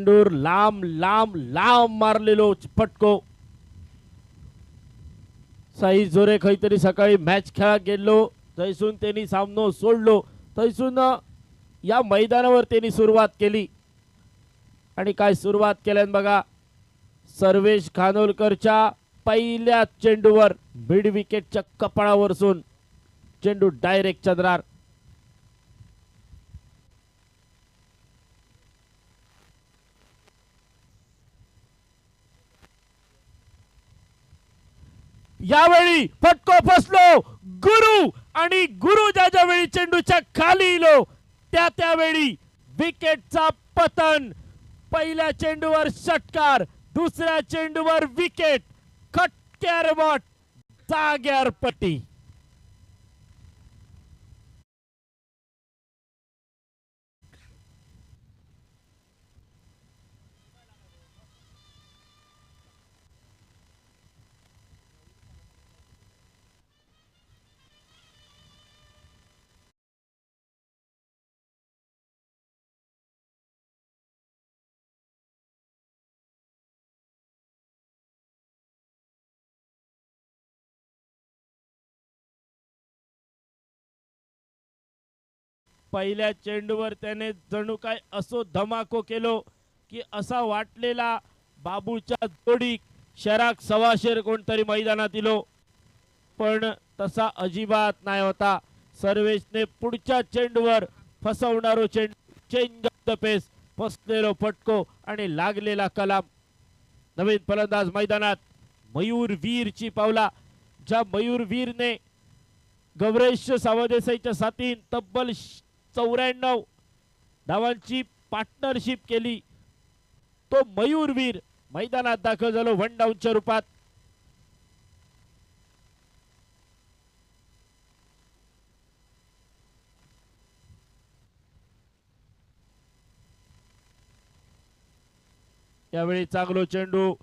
चेंडूर लांब लांब लांब मारलेलो फटको. साई जोरे खंय तरी सकाळी मॅच खेळाक गेल्लो, थंयसून त्यांनी सामनो सोडलो. थंयसून या मैदानावर त्यांनी सुरुवात केली आणि काय सुरुवात केल्यान बघा. सर्वेश खानोलकरच्या पहिल्या चेंडूवर मिड विकेटच्या कपाळावरसून चेंडू डायरेक्ट चंद्रार. यावेळी फटको फसलो गुरु, आणि गुरु ज्या वेळी चेंडूच्या खाली इलो त्यावेळी विकेटचा पतन. पहिल्या चेंडूवर षटकार, दुसऱ्या चेंडूवर विकेट, खटक्यार बॉट, जाग्यार पट्टी. पहिल्या चेंडूवर त्याने जणू काय असो धमाको केलो की असा वाटलेला बाबूच्या जोडी शराक सवाशेर कोणतरी मैदानात इलो, पण तसा अजिबात नाही होता. सर्वेशने पुढच्या चेंडूवर फसवणारो चेंज ऑफ द पेस, फसलेलो फटको आणि लागलेला कलाम. नवीन फलंदाज मैदानात मयूर वीरची पावला. ज्या मयूर वीरने गौरेश सावदेसाईच्या साथीन तब्बल 94 धावांची पार्टनरशिप केली, तो मयूरवीर मैदानात दाखल झालो वन डाऊनच्या रूपात. यावेळी चांगलो चेंडू,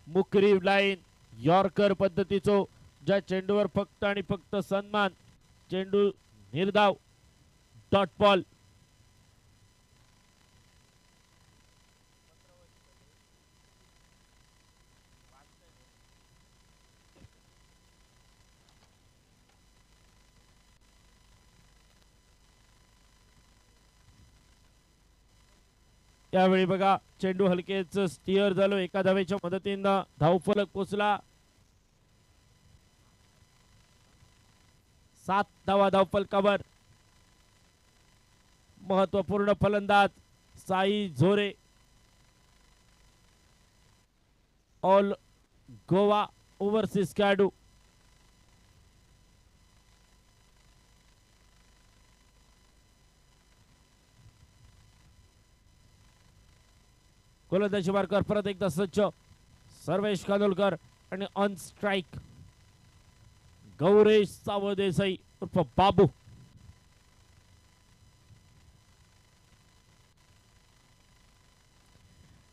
मुकरी लाईन, यॉर्कर पद्धतीचो, ज्या चेंडूवर फक्त आणि फक्त सन्मान, चेंडू निर्धाव, डॉट बॉल. यावेळी बघा चेंडू हलकेच स्टिअर झालो, एका धावेच्या मदतीनं धावफलक पोचला. 7 धावा धावफलकावर. महत्वपूर्ण फलंदाज साई झोरे, ऑल गोवा ओव्हरसीज खेळाडू. गोलंदाजी मार्कर परत एकदा सज्ज सर्वेश खानोलकर, आणि ऑन स्ट्राइक गौरेश सावदेसाई उर्फ बाबू.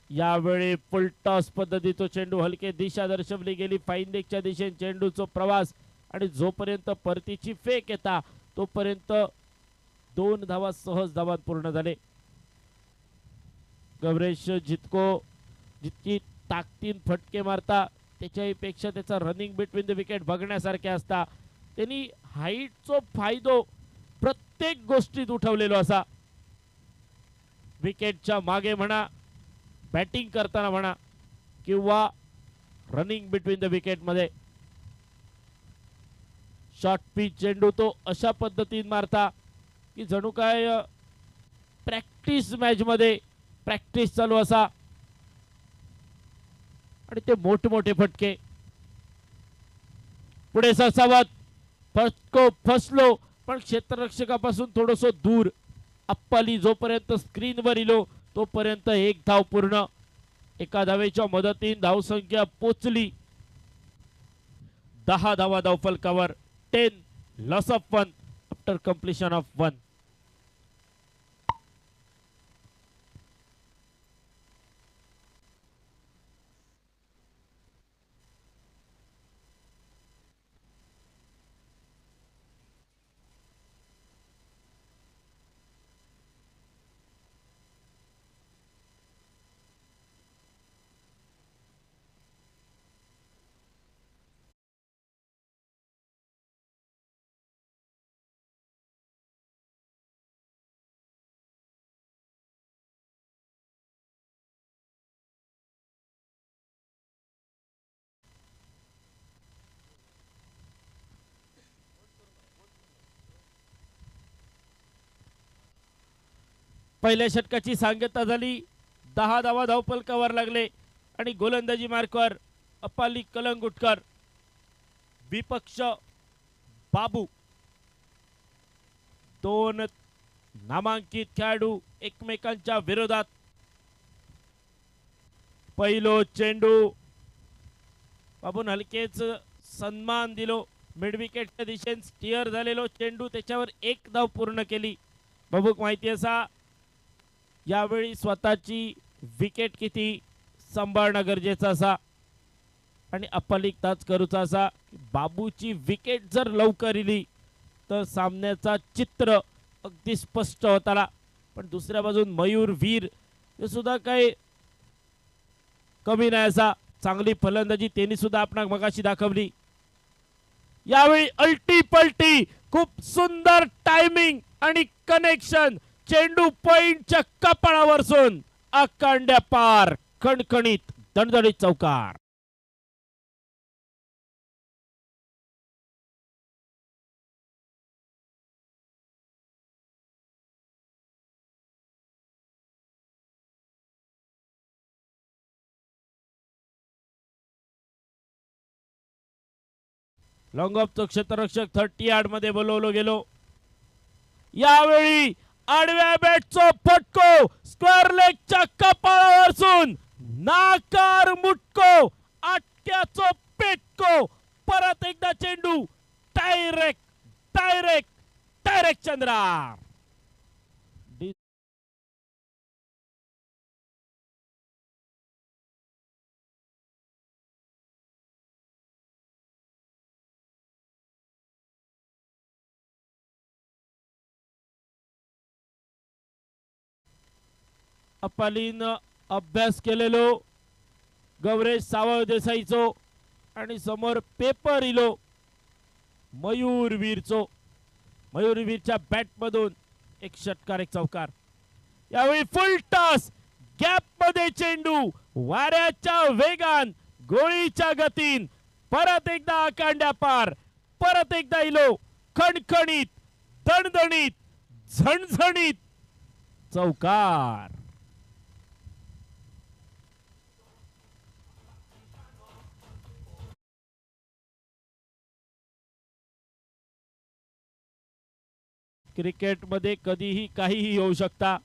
यावेळी फुल टॉस पद्धतीचा चेंडू, हलके दिशा दर्शवली गेली फाईन लेगच्या दिशेने चेंडूचा प्रवास, आणि जोपर्यंत परतीची फेक येता तोपर्यंत 2 धावा सहज धावात पूर्ण झाले. गौरेश जितकी ताकदीन फटके मारता त्याच्यापेक्षा त्याचा रनिंग बिटवीन द विकेट बघण्यासारखे असता. त्यांनी हाईटचो फायदो प्रत्येक गोष्टीत उठवलेलो असा. विकेटच्या मागे म्हणा, बॅटिंग करताना म्हणा, किंवा रनिंग बिटवीन द विकेट मध्ये. शॉर्ट पिच चेंडू तो अशा पद्धतीने मारता की जणू काय प्रॅक्टिस मॅच मध्ये प्रॅक्टिस चालू असा, आणि ते मोठमोठे फटके. पुढे सावध, फटको फसलो पण क्षेत्ररक्षकापासून थोडस दूर. अप्पाली जोपर्यंत स्क्रीनवर इलो तोपर्यंत 1 धाव पूर्ण. एका धावेच्या मदतीने धावसंख्या पोचली 10 धावा धावफलकावर. 10 loss of 1 after completion of 1. पहिल्या षटकाची सांगता झाली. 10 धावा धावफलकावर लागले आणि गोलंदाजी मार्कवर अप्पाली कलंगुटकर, विपक्ष बाबू. दोन नामांकित खेळाडू एकमेकांच्या विरोधात. पहिलो चेंडू बाबून हलकेच सन्मान दिलो. मिड विकेटच्या दिशेने स्टिअर झालेलो चेंडू त्याच्यावर 1 धाव पूर्ण केली. बाबूक माहिती असा यावेळी स्वतःची विकेट किती सांभाळणं गरजेचं असा आणि अप्पालिक ताच करूचा असा. बाबूची विकेट जर लवकर इली तर सामन्याचा चित्र अगदी स्पष्ट होताला. पण दुसऱ्या बाजून मयूर वीर हे सुद्धा काही कमी नाही असा. चांगली फलंदाजी त्यांनी सुद्धा आपण मगाशी दाखवली. यावेळी अल्टी पलटी खूप सुंदर टायमिंग आणि कनेक्शन. चेंडू पॉइंटच्या कपाळावरसून आकांड्या पार, खणखणीत दणदणीत चौकार. लॉंग ऑफचा क्षेत्ररक्षक 30 यार्ड मध्ये बोलवलो गेलो. यावेळी आडव्या बॅटचा फटको स्क्वेअर लेगच्या कपाळावरसून नाकार मुटको, आटक्याचो पेटको. परत एकदा चेंडू डायरेक्ट डायरेक्ट डायरेक्ट चंद्रा. अप्पालीनं अभ्यास केलेलो गौरेश सावळ देसाईचो आणि समोर पेपर इलो मयूर वीरचो. मयूर वीरच्या बॅट मधून एक षटकार, एक चौकार. यावेळी फुल टॉस, गॅप मध्ये चेंडू वाऱ्याच्या वेगान, गोळीच्या गतीन परत एकदा आकांड्या पार, परत एकदा इलो खणखणीत दणदणीत झणझणीत चौकार. क्रिकेट मध्ये कधीही काहीही होऊ शकता.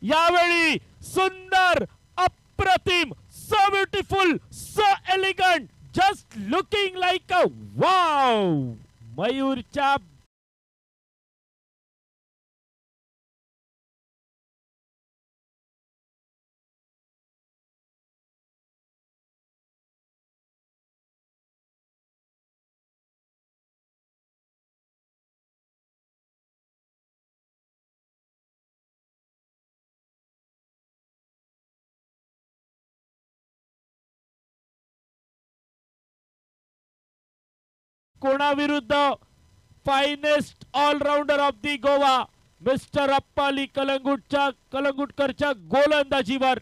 यावेळी सुंदर, अप्रतिम, so beautiful, so elegant, just looking like a wow. मयूरच्या कोणाविरुद्ध finest allrounder of the Goa mister Appali कलंगुटकरच्या गोलंदाजीवर.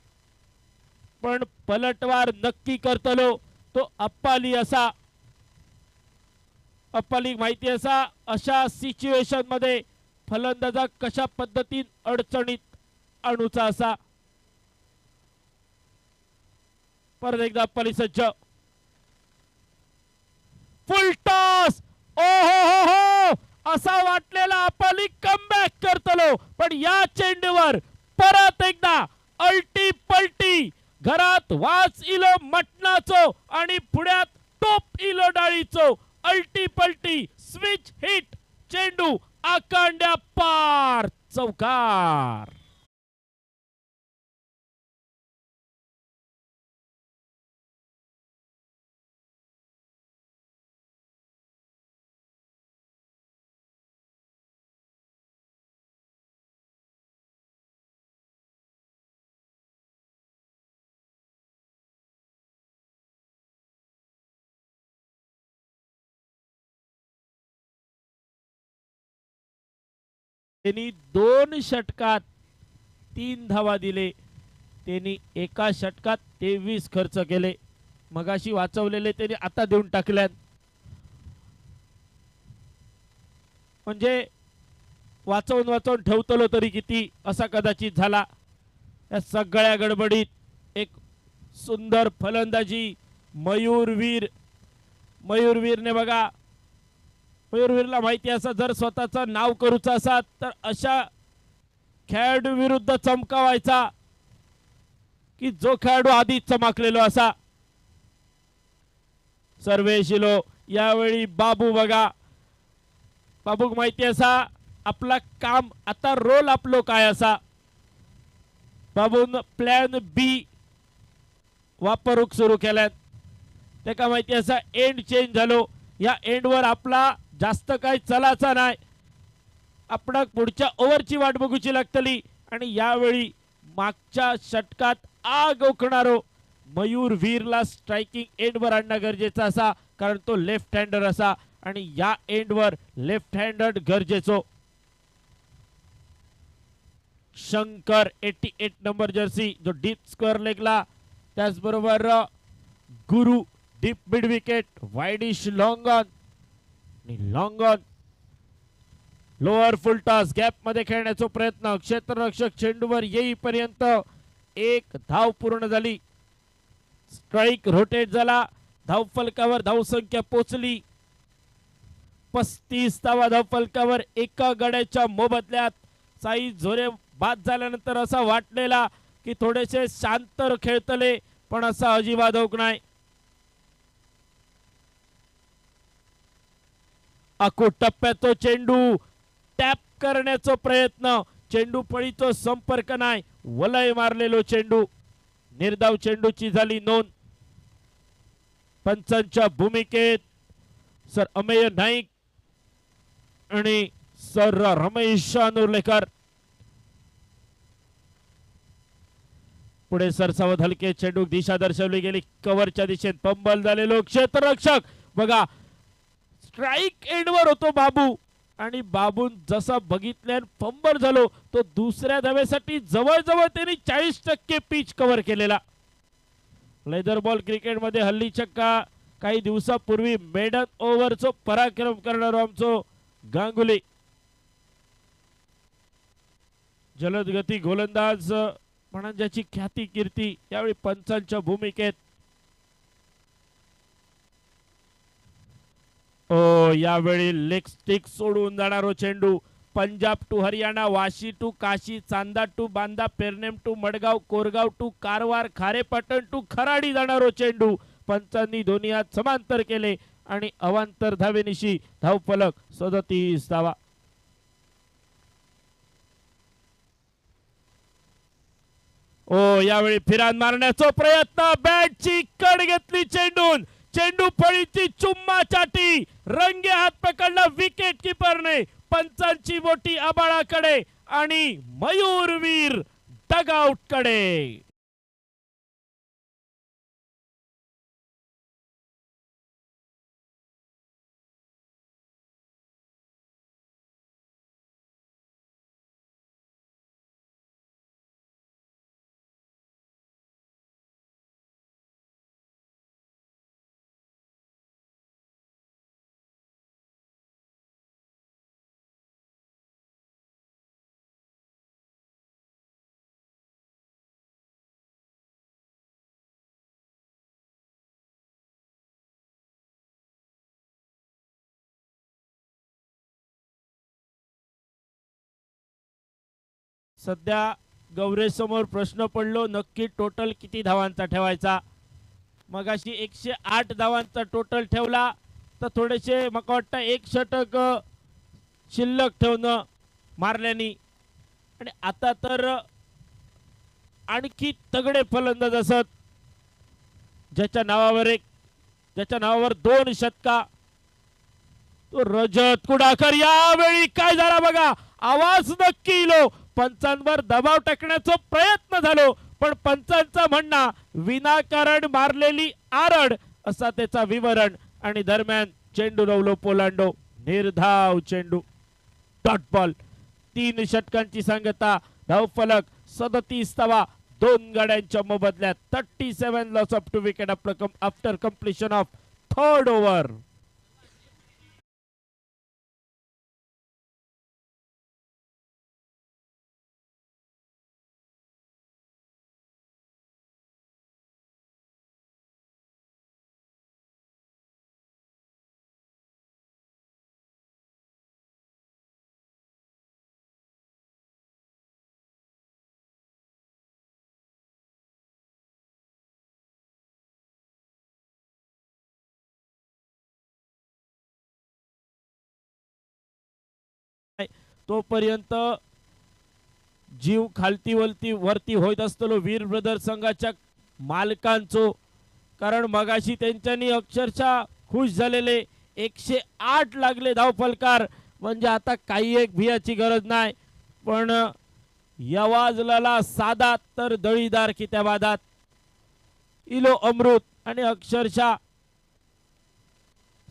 पण पलटवार नक्की करतलो तो अप्पाली असा. अप्पाली माहिती असा अशा सिच्युएशन मध्ये फलंदाजा कशा पद्धतीन अडचणीत आणूचा असा. परत एकदा अप्पाली सज्ज. फुल टॉस. ओ हो हो, असा वाटलेला अप्पाली कमबॅक करतलो पण या चेंडूवर परत एकदा अल्टी पलटी. घरात वास इलो मटणाचो आणि पुण्यात टोप इलो डाळीचो. अल्टी पलटी स्विच हिट, चेंडू आकांड्या पार, चौकार. त्यांनी 2 षटकात 3 धावा दिले. त्यांनी एका षटकात 23 खर्च केले. मगाशी वाचवलेले त्यांनी आता देऊन टाकल्यात. म्हणजे वाचवून वाचवून ठेवतलो तरी किती असा कदाचित झाला. या सगळ्या गडबडीत एक सुंदर फलंदाजी मयूरवीरने बघा. मयूरवीरला माहिती असा जर स्वतःचं नाव करूचं असा तर अशा खेळाडू विरुद्ध चमकावायचा की जो खेळाडू आधीच चमकलेलो असा. सर्वेशिलो यावेळी बाबू बघा. बाबूक माहिती असा आपला काम आता रोल आपलो काय असा. बाबून प्लॅन बी वापरूक सुरू केल्यात. त्याका माहिती असा एंड चेंज झालो. या एंडवर आपला जास्त काही चलाचा नाही. आपणाक पुढच्या ओव्हरची वाट बघूची लागतली. आणि यावेळी मागच्या षटकात आग ओकणारो मयूरवीरला स्ट्रायकिंग एंडवर आणणं गरजेचं असा, कारण तो लेफ्ट हँडर असा आणि या एंडवर लेफ्ट हँडर गरजेचो. शंकर 88 नंबर जर्सी जो डीप स्क्वेअर लेगला, त्याचबरोबर Guru deep mid wicket, wideish long on आणि long on lower full toss gap मध्ये खेळण्याचा प्रयत्न. क्षेत्ररक्षक चेंडूवर येईपर्यंत एक धाव पूर्ण झाली. स्ट्राइक रोटेट झाला. धावफलकावर धावसंख्या पोचली 35 धावा. धावफलकावर एका गड्याच्या मोबदल्यात साई झोरे बाद झाल्यानंतर असा वाटलेला की थोडेसे शांत खेळतले, पण असा अजिबात होक नाही. आखो टप्प्यात तो चेंडू टॅप करण्याचा प्रयत्न. चेंडू फळीचा संपर्क नाही. वलय मारलेलो चेंडू. निर्धाव चेंडूची झाली नोंद. पंचांच्या भूमिकेत सर अमेय नाईक आणि सर रमेश अनुर्लेकर. पुढे सरसावत हलके चेंडू दिशा दर्शवली गेली. कव्हरच्या दिशेत पंबल झालेलो क्षेत्ररक्षक बघा. स्ट्राइक एंडवर होतो बाबू आणि बाबून जसा बघितल्यान फंबल झालो तो दुसऱ्या धावेसाठी जवळजवळ त्यांनी 40% पिच कव्हर केलेला. लेदर बॉल क्रिकेट मध्ये हल्ली चक्का काही दिवसापूर्वी मेडन ओव्हरचा पराक्रम करणारो आमचो गांगुली. जलद गती गोलंदाज म्हणून ज्याची ख्याती कीर्ती यावेळी पंचांच्या भूमिकेत. यावेळी लेग स्टिक सोडून जाणारो चेंडू. Punjab to Haryana, Vashi to Kashi, Chanda to Banda, Pernem to Madgaon, Korgaon to Karwar, Kharepatan to Kharadi जाणारो चेंडू. पंचांनी दोन्ही हात समांतर केले आणि अवांतर धावेनिशी धावफलक 37 धावा. यावेळी फिरान मारण्याचा प्रयत्न. बॅटची कड घेतली चेंडून. चेंडू फळीची चुम्मा चाटी. रंगे हात पकडला विकेट किपरने. पंचांची बोटी आबाळाकडे आणि मयूरवीर डगआउट कडे. सध्या गौरेश समोर प्रश्न पडलो नक्की टोटल किती धावांचा ठेवायचा. मगाशी 108 धावांचा टोटल ठेवला तर थोडेसे मला वाटतं एक षटक शिल्लक ठेवणं मारल्यानी. आणि आता तर आणखी तगडे फलंदाज असत ज्याच्या नावावर 2 शतका. तो रजत कुडाकर. यावेळी काय झाला बघा. आवाज नक्की इलो. पंचांवर दबाव टाकण्याचा प्रयत्न झालो पण पंचांचा म्हणणं विनाकारण मारलेली आरड असा त्याचा विवरण. आणि दरम्यान चेंडू रवलो पोलांडो. निर्धाव चेंडू. Dot ball. 3 षटकांची सांगता. धावफलक 37 धावा. 2 गाड्यांच्या मोबदल्यात 37 loss of 2 wicket after completion of 3rd over. तोपर्यंत जीव खालती वरती होत असतो वीर ब्रदर्स संघाच्या मालकांचो, कारण मगाशी त्यांच्यानी अक्षरशः खुश झालेले 108 लागले धावफलकार, म्हणजे आता काही एक भियाची गरज नाही. पण यवाजला साधा तर दळीदार की त्या वादात इलो अमृत आणि अक्षरशः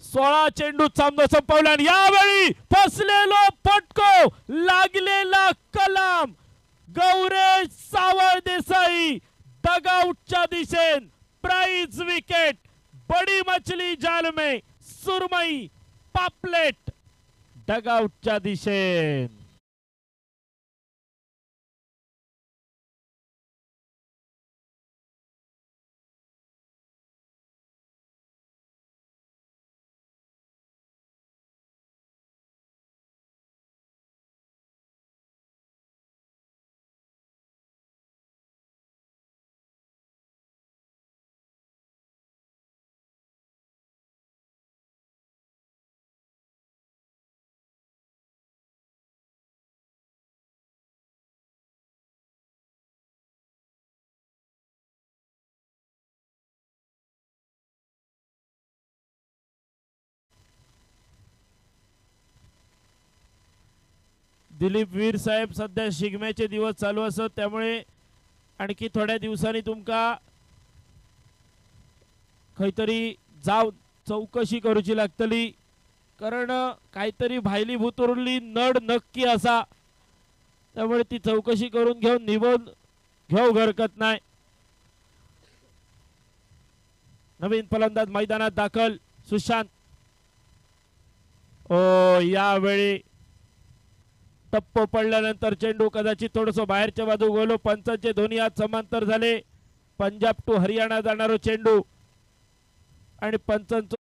16 चेंडूत सामना संपवला. यावेळी फसलेलो फटको लागलेला कलाम गौरेश सावळ देसाई डगआउटच्या दिशेन. Prize wicket. बड़ी मछली जाल में सुरमई पापलेट डगआउटच्या दिशेन. दिलीप वीर साहेब सध्या शिगम्याचे दिवस चालू असत, त्यामुळे आणखी थोड्या दिवसांनी तुमका खैतरी जाव चौकशी करूची लागतली, कारण काहीतरी भायली भूतुरली नड नक्की असा, त्यामुळे ती चौकशी करून घेऊन निवड घेऊ हरकत नाही. नवीन फलंदाज मैदानात दाखल सुशांत. ओ यावेळी टप्प पडल्यानंतर चेंडू कदाचित थोडस बाहेरच्या बाजू गेलो. पंचांचे दोन्ही हात समांतर झाले. पंजाब टू हरियाणा जाणारो चेंडू आणि पंचांचं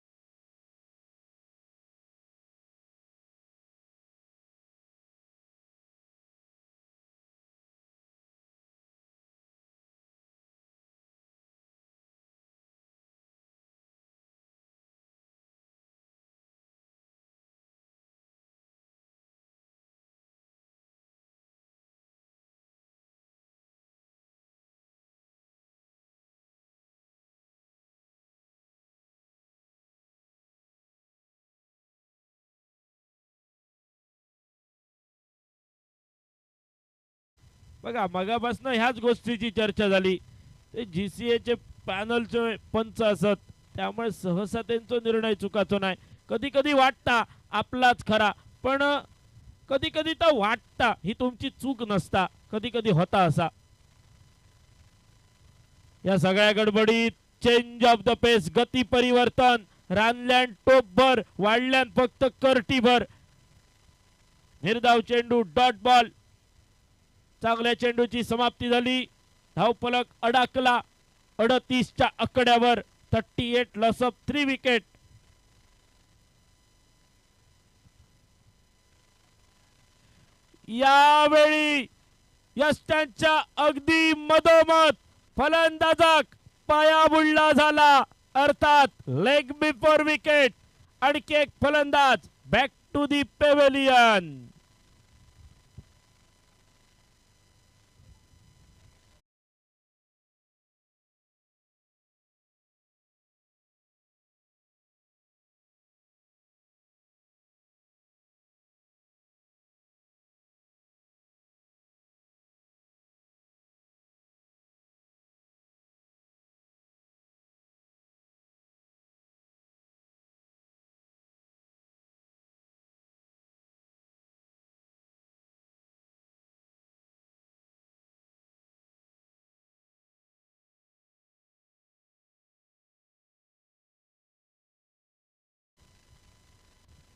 बघा मगापासून ह्याच गोष्टीची चर्चा झाली. ते GCA चे पॅनलचे पंच असत, त्यामुळे सहसा त्यांचा निर्णय चुकाचो नाही. कधी कधी वाटता आपलाच खरा, पण कधी कधी तर वाटता ही तुमची चूक नसता, कधी कधी होता असा. या सगळ्या गडबडीत चेंज ऑफ द पेस, गती परिवर्तन. रानलँड टोपभर, वाढल्यान फक्त कर्टीभर. निर्धाव चेंडू, डॉट बॉल. चांगल्या चेंडूची समाप्ती झाली. धावफलक अडकला 38च्या आकड्यावर. 38 लॉस ऑफ 3 विकेट. यावेळी यष्टांच्या अगदी मधोमध फलंदाजाक पाया बुडला झाला, अर्थात लेग बिफोर विकेट. आणखी एक फलंदाज बॅक टू दी पेव्हिलियन.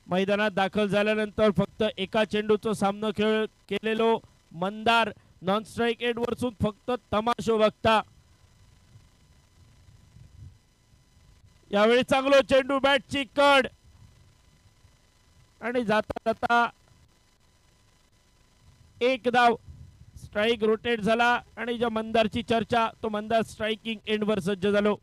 मैदानात दाखल झाल्यानंतर फक्त एका चेंडूचा सामना केलेलो मंदार नॉन स्ट्राइक एंड वरसून फक्त तमाशो बघता. यावेळी चांगलो चेंडू, बॅटची कड आणि जाता जाता एक धाव. स्ट्राइक रोटेट झाला आणि ज्या मंदारची चर्चा, तो मंदार स्ट्राइकिंग एंड वर सज्ज झालो.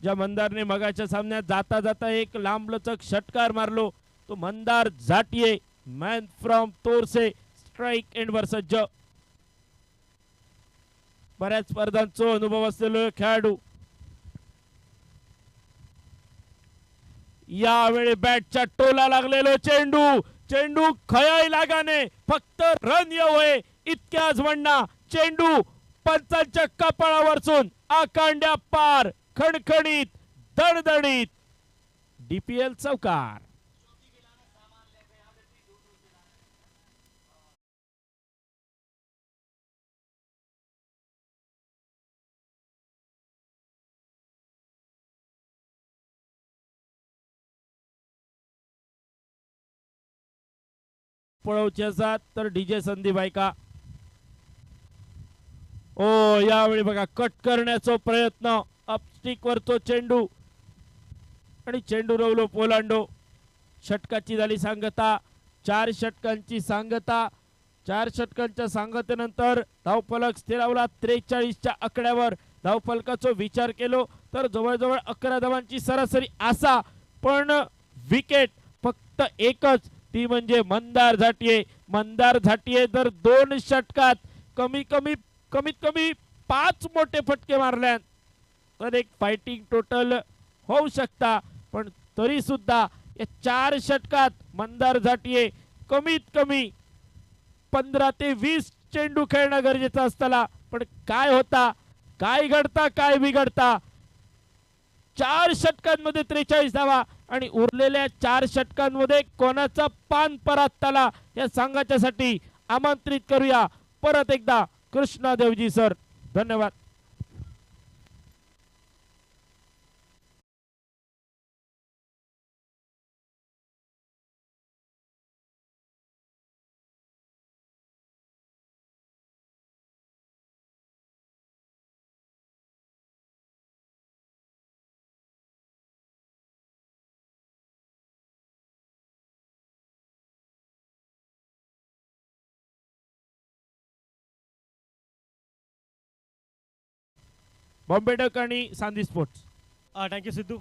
ज्या मंदारने मगाच्या सामन्यात जाता जाता एक लांबलचक षटकार मारलो, तो Mandar जाटिये man from Torse strike एंडवर सज्ज. बऱ्याच स्पर्धांचा अनुभव असलेलो खेळाडू. यावेळी बॅटच्या टोला लागलेलो चेंडू. चेंडू खयाई लागाने फक्त रन येवय इतक्याच म्हणणा. चेंडू पंचांच्या कपाळावरसून आकांड्या पार खणखणीत दणदणीत डीपीएल चौकार. पळवच्याचा तर डीजे संदीप बायका. ओ यावेळी बघा कट करण्याचा प्रयत्न. अपस्टिक वर तो चेंडू आणि चेंडू रवलो पोलांडो. षटकाची झाली सांगता. 4 षटकांची सांगता. 4 षटकांच्या सांगतेनंतर धावफलक स्थिरावला 43च्या आकड्यावर. धावफलकाचा विचार केलो तर जवळजवळ 11 धावांची सरासरी असा. पण विकेट फक्त एकच, ती म्हणजे मंदार झाटिये. मंदार झाटिये तर 2 षटकात कमीत कमी 5 मोठे फटके मारल्यान तर एक फायटिंग टोटल होऊ शकता. पण तरी सुद्धा या 4 षटकात मंदार झाटिये कमीत कमी 15 ते 20 चेंडू खेळणं गरजेचं असताना. पण काय होता, काय घडता, काय बिघडता. 4 षटकांमध्ये 43 धावा आणि उरलेल्या 4 षटकांमध्ये कोणाचा पान परत आला या सांगाच्यासाठी आमंत्रित करूया परत एकदा कृष्णा देवजी सर. धन्यवाद. बॉम्बे डक आणि Sandi sports. Thank you Sidhu.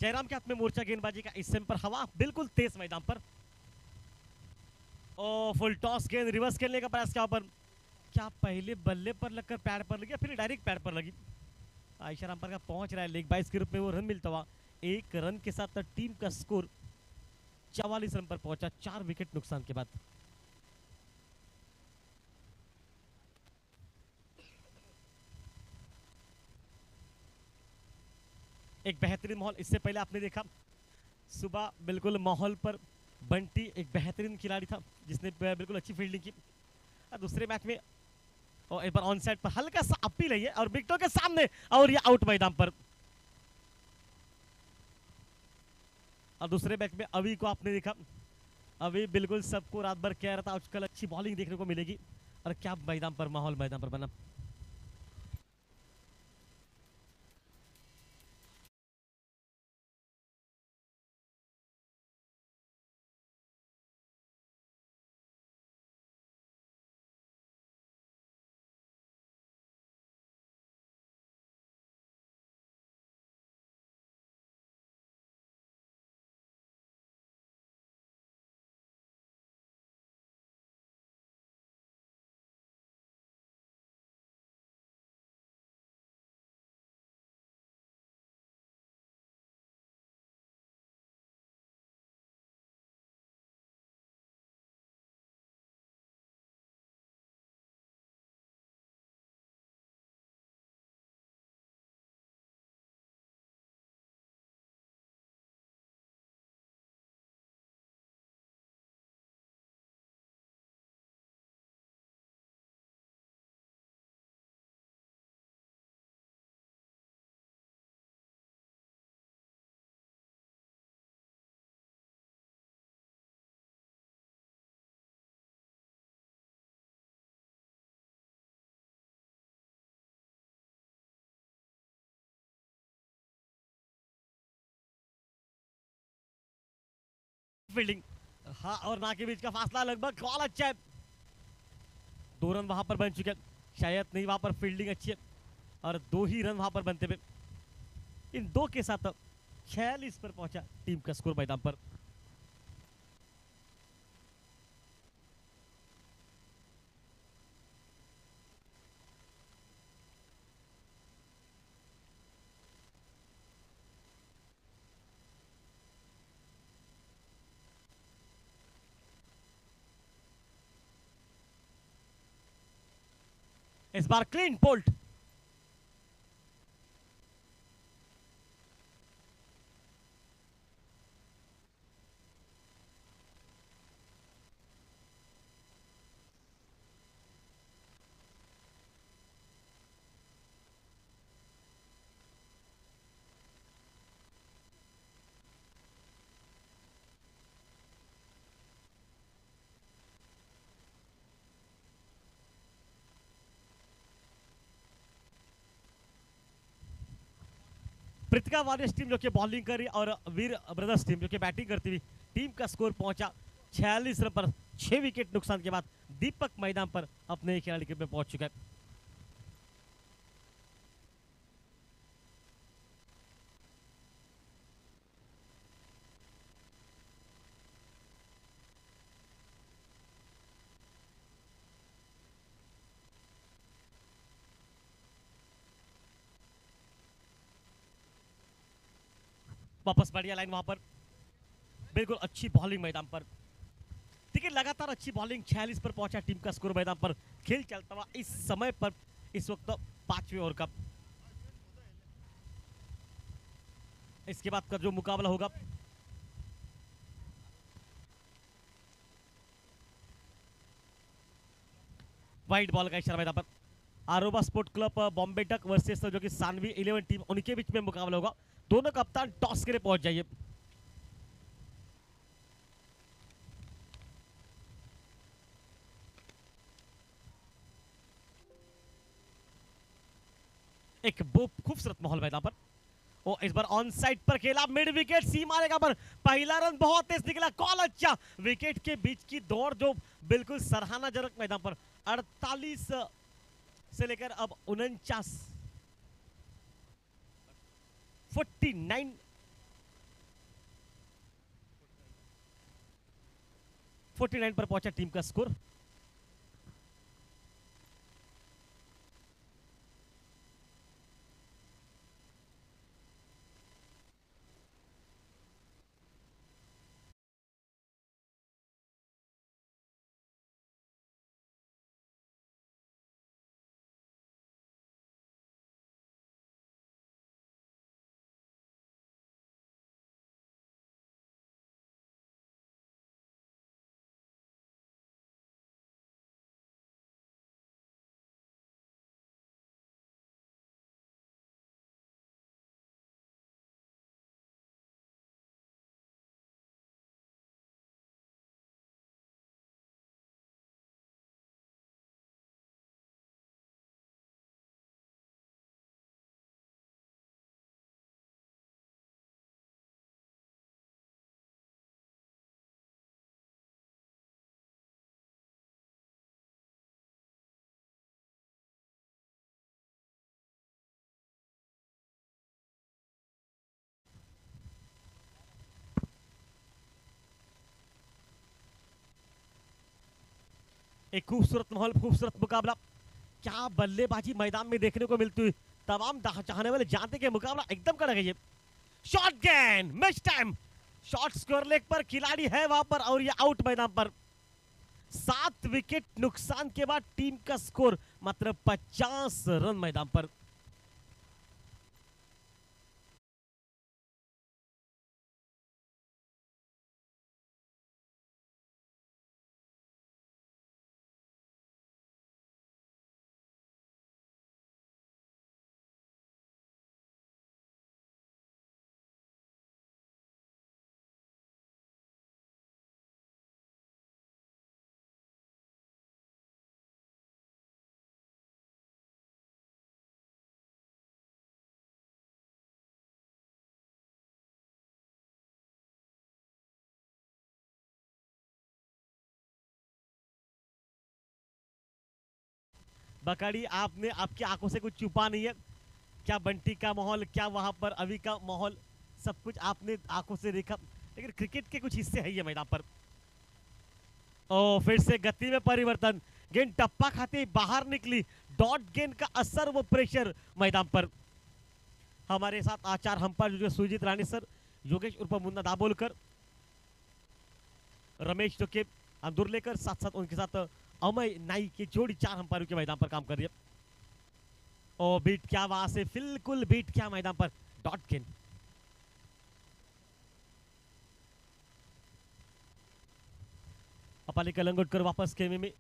Jayaram के हाथ में मोर्चा गेंदबाजी का इस पर हवा बिल्कुल तेज मैदान पर. ओ फुल टॉस गेंद रिवर्स खेलने का प्रयास किया पर क्या पहले बल्ले पर लगकर पैड पर लगी या फिर डायरेक्ट पैड पर लगी. आयशा रामपर का पहुंच रहा है लेग बाइस के रूप में वो रन मिलता हुआ. 1 रन के साथ टीम का स्कोर 44 रन पर पहुंचा 4 विकेट नुकसान के बाद. एक बेहतरीन माहौल. इससे पहले आपने देखा सुबह बिल्कुल माहौल पर बंटी एक बेहतरीन खिलाड़ी था जिसने बिल्कुल अच्छी फील्डिंग की. दूसरे मैच में और एक बार ऑन साइड पर हल्का सा अपील है और विकेटों के सामने और ये आउट मैदान पर. और दूसरे मैच में अभी को आपने देखा. अभी बिल्कुल सबको रात भर कह रहा था आजकल अच्छी बॉलिंग देखने को मिलेगी और क्या मैदान पर माहौल मैदान पर बना. फील्डिंग हाँ और ना के बीच का फासला लगभग कॉल अच्छा है. 2 रन वहां पर बन चुके हैं. शायद नहीं वहां पर फील्डिंग अच्छी है और 2 ही रन वहां पर बनते हुए इन 2 के साथ 46 पर पहुंचा टीम का स्कोर मैदान पर. इस बार क्लीन बोल्ट। पृथ्वी वॉरियर्स टीम जो कि बॉलिंग करी और वीर ब्रदर्स टीम जो कि बैटिंग करती हुई टीम का स्कोर पहुंचा 46 रन पर 6 विकेट नुकसान के बाद दीपक मैदान पर अपने खिलाड़ी के पे पहुंच चुका है। वापस बढ़िया लाइन वहां पर, बिल्कुल अच्छी बॉलिंग मैदान पर। ठीक है, लगातार अच्छी बॉलिंग 46 पर पहुंचा टीम का स्कोर मैदान पर। खेल चलता हुआ इस समय पर इस वक्त 5वें ओवर का। इसके बाद का जो मुकाबला होगा वाइड बॉल का इशारा मैदान पर। आरोबा sport club Bombay duck versus जो कि सानवी 11 टीम, उनके बीच में मुकाबला होगा। दोनों कप्तान टॉस के लिए पहुंच जाइए। एक खूबसूरत माहौल मैदान पर। ओ इस बार ऑन साइड पर खेला, मिड विकेट सीमा रेखा पर पहला रन बहुत तेज निकला, कॉल अच्छा। विकेट के बीच की दौड़ जो बिल्कुल सराहनाजनक मैदान पर। 48 से लेकर अब 49 49 पर पहुंचा टीम का स्कोर। एक खूबसूरत माहौल, खूबसूरत मुकाबला। क्या बल्लेबाजी मैदान में देखने को मिलती हुई तमाम चाहने वाले जानते कि मुकाबला एकदम कड़ा है। ये shot again miss time, shot square leg पर खिलाड़ी है वहां पर और ये आउट मैदान पर। 7 विकेट नुकसान के बाद टीम का स्कोर मात्र 50 रन मैदान पर। बकाड़ी, आपने आपकी आंखों से कुछ छुपा नहीं है। क्या बंटी का माहौल, क्या वहां पर अभी का माहौल, सब कुछ आपने आंखों से देखा। लेकिन क्रिकेट के कुछ हिस्से है ये मैदान पर। ओ फिर से गति में परिवर्तन, गेंद टप्पा खाते बाहर निकली। डॉट गेंद का असर, वो प्रेशर मैदान पर। हमारे साथ आचार अंपायर जो सुजीत राणी सर, योगेश उर्फ मुन्ना दाभोलकर, रमेश जो के अंदुरलेकर, साथ साथ उनके साथ अमय नाई की जोड़ी 4 अंपायरों के मैदान पर काम कर रही है। और बीट किया वहां से, बिल्कुल बीट किया मैदान पर, डॉट गेंद। अपाली कलंगुटकर वापस खेमे में,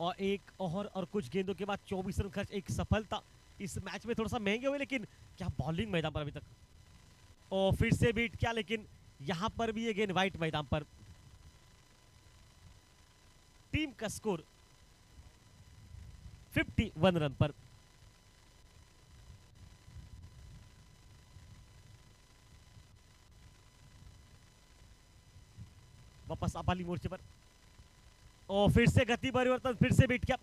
और एक ओवर और कुछ गेंदों के बाद 24 रन खर्च, एक सफलता। इस मैच में थोड़ा सा महंगे हुए, लेकिन क्या बॉलिंग मैदान पर अभी तक। और फिर से बीट किया, लेकिन यहां पर भी ये गेंद वाइट मैदान पर। टीम का स्कोर 51 रन पर। वापस अपाली मोर्चे पर, और फिर से गति परिवर्तन, फिर से बीट किया।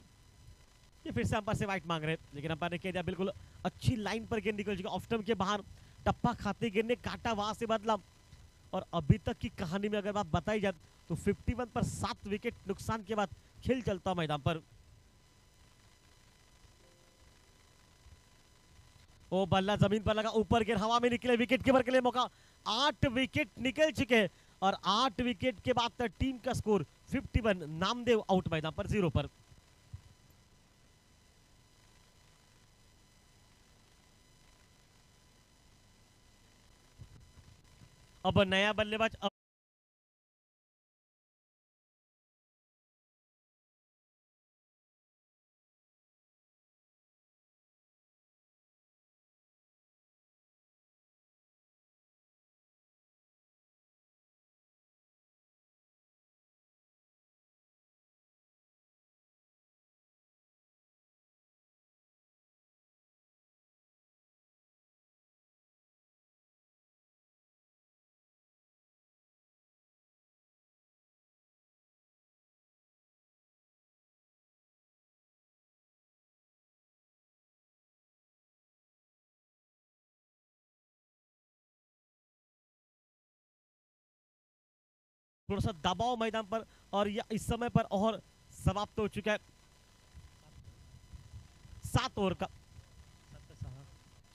ये फिर से अंपायर से वाइट मांग रहे हैं, लेकिन अंपायर ने कह दिया बिल्कुल अच्छी लाइन पर गेंद निकल चुकी। ऑफ स्टंप के बाहर टप्पा खाते गेंद ने काटा, वहां से बदला। और अभी तक की कहानी में अगर बात बताई जाए तो 51 पर 7 विकेट नुकसान के बाद खेल चलता मैदान पर। ओ बल्ला जमीन पर लगा, ऊपर गिर, हवा में निकले, विकेट कीपर के लिए मौका। 8 विकेट निकल चुके हैं, और 8 विकेट के बाद तक टीम का स्कोर 51। नामदेव आउट मैदान पर 0 पर। अब नया बल्लेबाज, थोड़ा सा दबाव मैदान पर, और इस समय पर ओवर समाप्त हो चुका है। 7 ओवर का,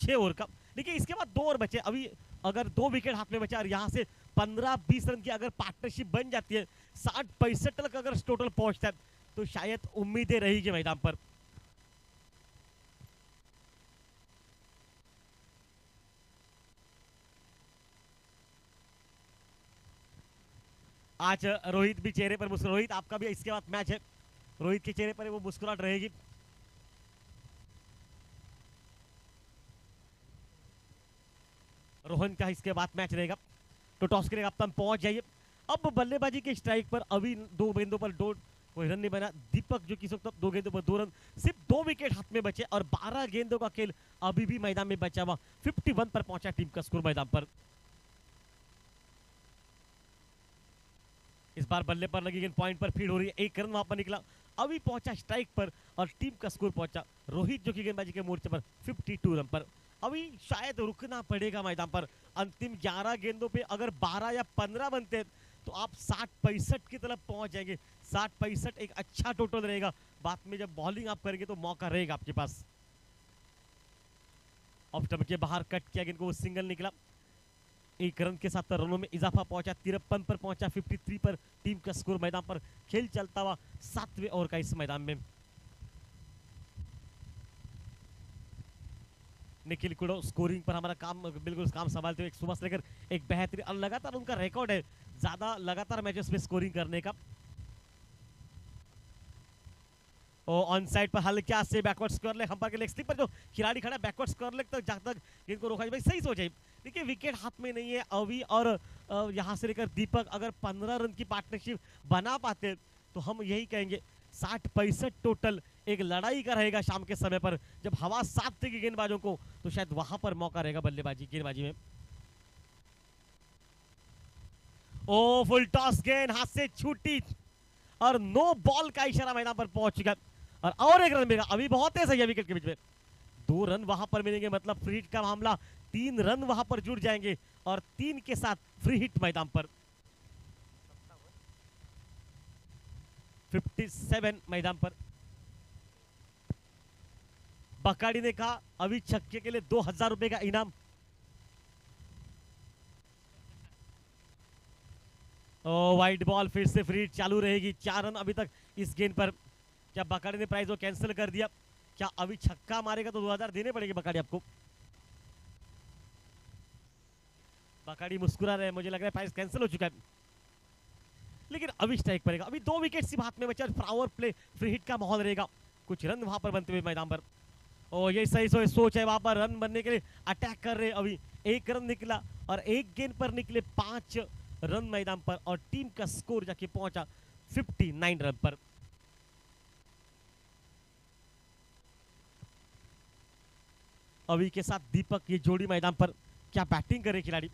6 ओवर का। देखिए इसके बाद 2 ओवर बचे अभी। अगर 2 विकेट हाथ में बचे और यहां से 15-20 रन की अगर पार्टनरशिप बन जाती है, 60-65 तक अगर टोटल पहुंचता है, तो शायद उम्मीदें रहेगी मैदान पर। आज रोहित भी चेहरे पर मुस्कुराहट, रोहित आपका भी इसके बाद मैच है, रोहित के चेहरे पर वो मुस्कुराहट रहेगी। रोहन का इसके बाद मैच रहेगा, तो टॉस करेगा, कप्तान पहुंच जाइए। अब बल्लेबाजी के स्ट्राइक पर अभी 2 गेंदों पर कोई रन नहीं बना। दीपक जो की सकता 2 गेंदों पर 2 रन, सिर्फ 2 विकेट हाथ में बचे, और 12 गेंदों का खेल अभी भी मैदान में बचा हुआ। 51 पर पहुंचा टीम का स्कोर मैदान पर। इस बार बल्ले पर लगी गेंद पॉइंट पर फीड हो रही है, 1 रन वहां पर निकला। अभी पहुंचा स्ट्राइक पर, और टीम का स्कोर पहुंचा रोहित जो की गेंदबाजी के मोर्चे पर 52 रन पर। अभी शायद रुकना पड़ेगा मैदान पर। अंतिम 11 गेंदों पे अगर 12 या 15 बनते तो आप 60-65 की तरफ पहुंच जाएंगे। 60-65 एक अच्छा टोटल रहेगा। बाद में जब बॉलिंग आप करेंगे तो मौका रहेगा आपके पास। ऑफ स्टंप के बाहर कट किया गेंद को, सिंगल निकला। 1 रन के साथ रनों में इजाफा पहुंचा, 53 पर पहुंचा, 53 पर टीम का स्कोर मैदान पर। खेल चलता हुआ 7वें ओवर का इस मैदान में। निखिल कुड़ो स्कोरिंग पर हमारा काम बिल्कुल काम संभालते हुए, एक सुबह से लेकर एक बेहतरीन, और लगातार उनका रिकॉर्ड है ज्यादा लगातार मैचेस में स्कोरिंग करने का। और ऑन साइड पर हल्का से बैकवर्ड स्क्वायर लेग, अंपायर के लेग स्लिप पर जो खिलाड़ी खड़ा है बैकवर्ड स्क्वायर लेग तक, जहां तक इनको रोका जाए सही सोचे। देखिए विकेट हाथ में नहीं है अभी, और यहां से लेकर दीपक अगर 15 रन की पार्टनरशिप बना पाते तो हम यही कहेंगे 60-65 टोटल एक लड़ाई का रहेगा शाम के समय पर, जब हवा साफ देगी गेंदबाजों को, तो शायद वहां पर मौका रहेगा बल्लेबाजी गेंदबाजी में। ओ फुल टॉस गेंद हाथ से छूटी, और नो बॉल का इशारा मैदान पर पहुंच चुका, और 1 रन मिलेगा। अभी बहुत तेज है विकेट के बीच में, 2 रन वहां पर मिलेंगे, मतलब फ्री हिट का मामला, 3 रन वहां पर जुड़ जाएंगे, और 3 के साथ फ्री हिट मैदान पर। 57 मैदान पर। बकाड़ी ने कहा अभी छक्के के लिए 2000 रुपए का इनाम। वाइड बॉल, फिर से फ्री हिट चालू रहेगी। 4 रन अभी तक इस गेंद पर। क्या बकाड़ी ने प्राइज को कैंसिल कर दिया? क्या अभी छक्का मारेगा तो 2000 देने पड़ेंगे बकाड़ी आपको। बकाड़ी मुस्कुरा रहे हैं, मुझे लग रहा है प्राइस कैंसिल हो चुका है, लेकिन अभी स्ट्राइक पड़ेगा। अभी 2 विकेट सिर्फ हाथ में बचा, पावर प्ले फ्री हिट का माहौल रहेगा, कुछ रन वहां पर बनते हुए मैदान पर। और ये सही सोच है, वहां पर रन बनने के लिए अटैक कर रहे। अभी 1 रन निकला और 1 गेंद पर निकले 5 रन मैदान पर, और टीम का स्कोर जाके पहुंचा 59 रन पर। अभी के साथ दीपक, ये जोड़ी मैदान पर क्या बैटिंग करे खिलाड़ी।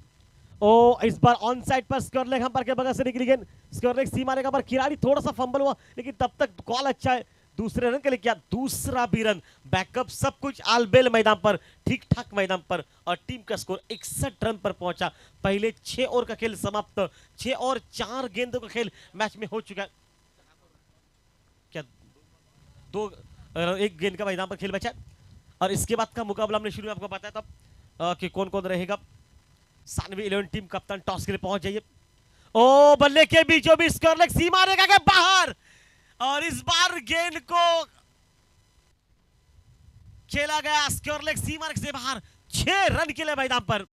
ओ इस बार ऑन साइड पर स्कॉरलेग हम पर के बगल से निकली गेंद, स्कॉरलेग सी मारेगा पर खिलाड़ी थोड़ा सा फंबल हुआ, लेकिन तब तक कॉल अच्छा है। दूसरे रन के लिए क्या, दूसरा भी रन, बैकअप सब कुछ आलबेल मैदान पर, ठीक ठाक मैदान पर, और टीम का स्कोर 61 रन पर पहुंचा। पहले 6 ओवर का खेल समाप्त, 6 और 4 गेंदों का खेल मैच में हो चुका है। क्या 1 गेंद का मैदान पर खेल बचा है। और इसके बाद का मुकाबला हमने शुरू में आपको बताया था कि कौन कौन रहेगा। सानवी 11 टीम कप्तान टॉस के लिए पहुंच जाइए। ओ बल्ले के बीचों बीच स्कॉरलेग सी मारेगा क्या बाहर, और इस बार गेंद को खेला गया स्कॉरलेग सी मार्क से बाहर, 6 रन के लिए मैदान पर।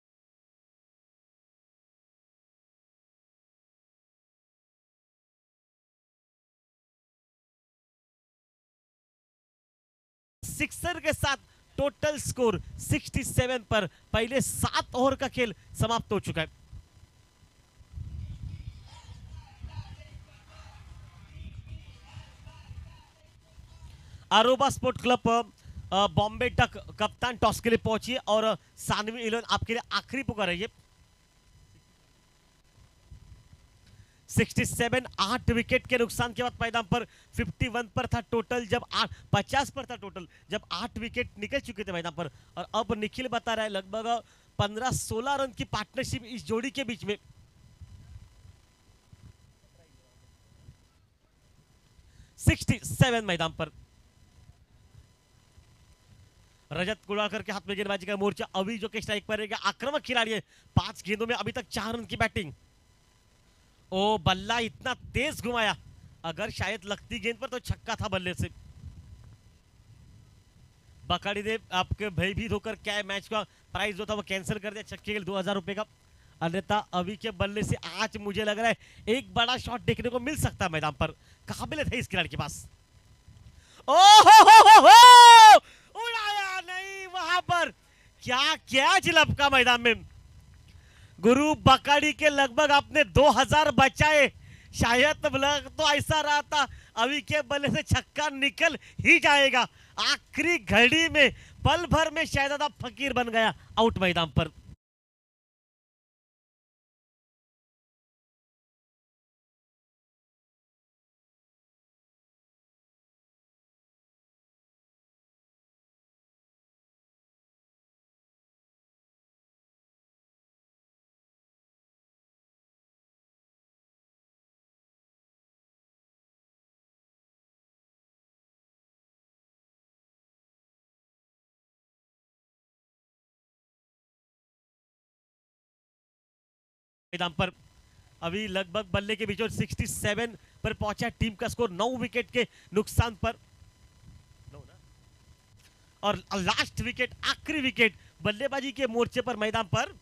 सिक्सर के साथ टोटल स्कोर 67 पर पहले 7 ओवर का खेल समाप्त हो चुका है। अरोबा स्पोर्ट क्लब बॉम्बे डक कप्तान टॉस के लिए पहुंची है, और सानवी 11 आपके लिए आखिरी पुकार है ये। 67 8 विकेट के नुकसान के बाद मैदान पर 51 पर था टोटल, जब 50 पर था टोटल जब 8 विकेट निकल चुके थे मैदान पर। और अब निखिल बता रहा है लगभग 15-16 रन की पार्टनरशिप इस जोड़ी के बीच में। 67 मैदान पर रजत कुड़ाकर के हाथ में गेंदबाजी का मोर्चा। अभी जो कि स्ट्राइक पर रहेगा, आक्रामक खिलाड़ी है, 5 गेंदों में अभी तक 4 रन की बैटिंग। ओ बल्ला इतना तेज घुमाया, अगर शायद लगती गेंद पर तो छक्का था बल्ले से। बकाड़ी देव आपके भयभीत होकर क्या मैच का प्राइस जो था वो कैंसिल कर दिया, छक्के के लिए 2000 रुपए का। अन्यथा अभी के बल्ले से आज मुझे लग रहा है एक बड़ा शॉट देखने को मिल सकता है मैदान पर, काबिलियत है इस खिलाड़ी के पास। ओ हो उड़ाया नहीं वहां पर, क्या कैच लपका मैदान में। गुरु बकाड़ी के लगभग आपने 2000 बचाए, शायद लग तो ऐसा रहा था अभी के बल्ले से छक्का निकल ही जाएगा। आखिरी घड़ी में पल भर में शहजादा फकीर बन गया आउट मैदान पर। मैदान पर अभी लगभग बल्ले के बीचों 67 पर पहुंचा टीम का स्कोर 9 विकेट के नुकसान पर। और लास्ट विकेट, आखिरी विकेट बल्लेबाजी के मोर्चे पर मैदान पर।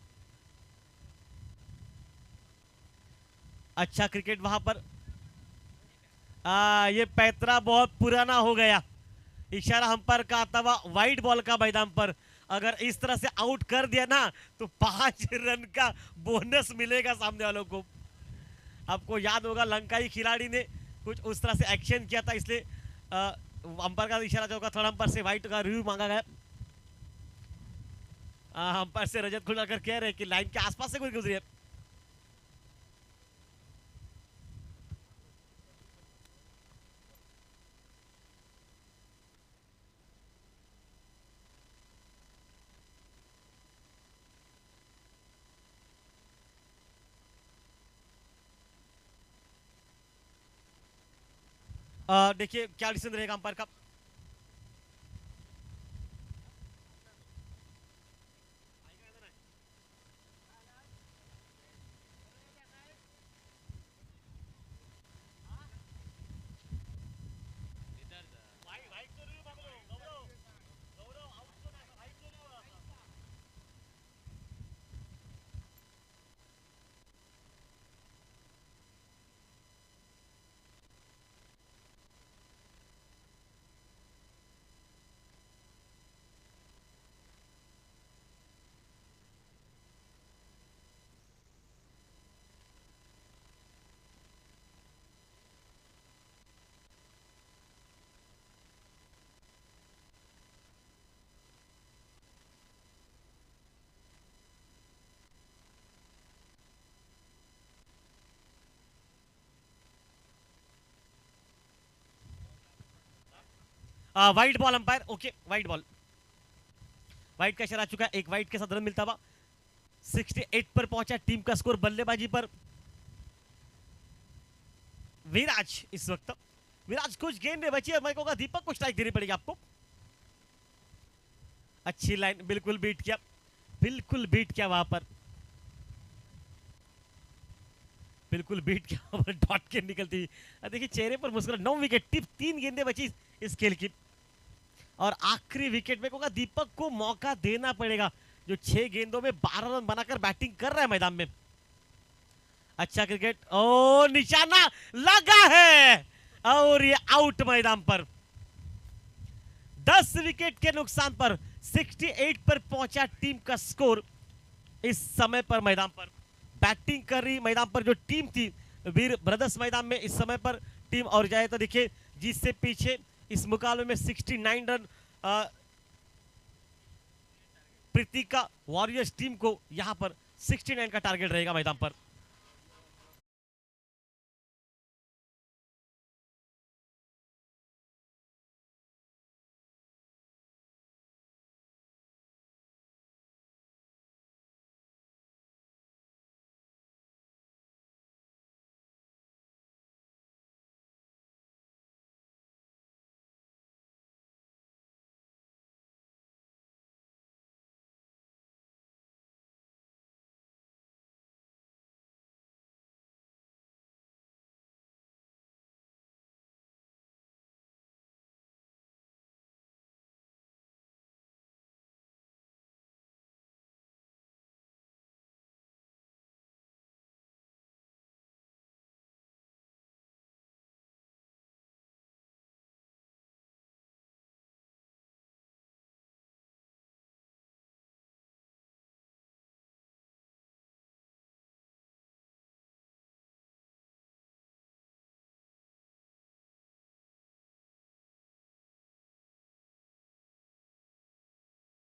अच्छा क्रिकेट वहां पर, ये पैतरा बहुत पुराना हो गया, इशारा अंपायर का आता हुआ वाइड बॉल का मैदान पर। अगर इस तरह से आउट कर दिया ना तो 5 रन का बोनस मिलेगा सामने वालों को। आपको याद होगा लंकाई खिलाड़ी ने कुछ उस तरह से एक्शन किया था, इसलिए अंपायर का इशारा जो होगा, थर्ड अंपायर से वाइट का रिव्यू मांगा गया। अंपायर से रजत खुलाकर कह रहे हैं कि लाइन के आसपास से कोई गुजरी है। देखिए क्या डिसीजन रहेगा अंपायर का। White ball umpire, okay white ball, white का इशारा आ चुका है, एक वाइट के साथ रन मिलता हुआ 68 पर पहुंचा टीम का स्कोर। बल्लेबाजी पर विराज इस वक्त, विराज कुछ गेंद बची है, मैं कहूंगा दीपक को स्ट्राइक देनी पड़ेगी आपको। अच्छी लाइन, बिल्कुल बीट किया, बिल्कुल बीट किया वहां पर, बिल्कुल बीट किया डॉट के निकलती हुई। देखिए चेहरे पर मुस्कुराहट, 9 विकेट, टिप 3 गेंदें बची इस खेल की, और आखिरी विकेट में कहूंगा दीपक को मौका देना पड़ेगा, जो 6 गेंदों में 12 रन बनाकर बैटिंग कर रहा है मैदान में। अच्छा क्रिकेट, ओ निशाना लगा है और ये आउट मैदान पर। 10 विकेट के नुकसान पर 68 पर पहुंचा टीम का स्कोर। इस समय पर मैदान पर बैटिंग कर रही मैदान पर जो टीम थी वीर ब्रदर्स मैदान में इस समय पर टीम, और जाए तो देखिए जिससे पीछे इस मुकाबले में 69 रन प्रीतिका वॉरियर्स टीम को यहां पर 69 का टारगेट रहेगा मैदान पर।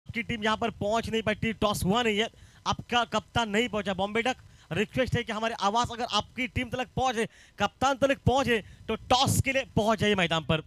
की टीम यहां पर पहुंच नहीं पाती, टॉस हुआ नहीं है, आपका कप्तान नहीं पहुंचा। बॉम्बे डक रिक्वेस्ट है कि हमारे आवाज अगर आपकी टीम तक पहुंचे, कप्तान तक पहुंचे, तो टॉस के लिए पहुंच जाइए मैदान पर।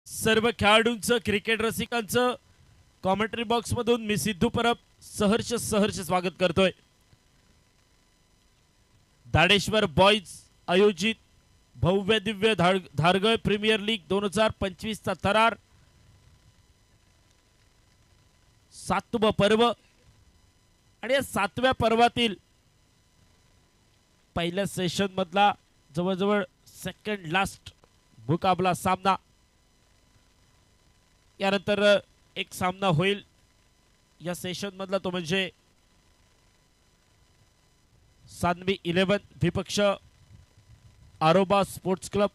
सर्व खेळाडूंचं क्रिकेट रसिकांचं कॉमेंट्री बॉक्स मधून मी सिद्धू परब सहर्ष स्वागत करतोय. दाडेश्वर बॉयज आयोजित भव्य दिव्य धारगळ प्रीमियर लीग 2025 चा थरार 7वं पर्व आणि या 7व्या पर्वातील पहिल्या सेशन मधला जवळजवळ सेकंड लास्ट मुकाबला सामना. यानंतर एक सामना होईल या सेशन मधला, तो म्हणजे सानवी 11 विपक्ष आरोबा स्पोर्ट्स क्लब.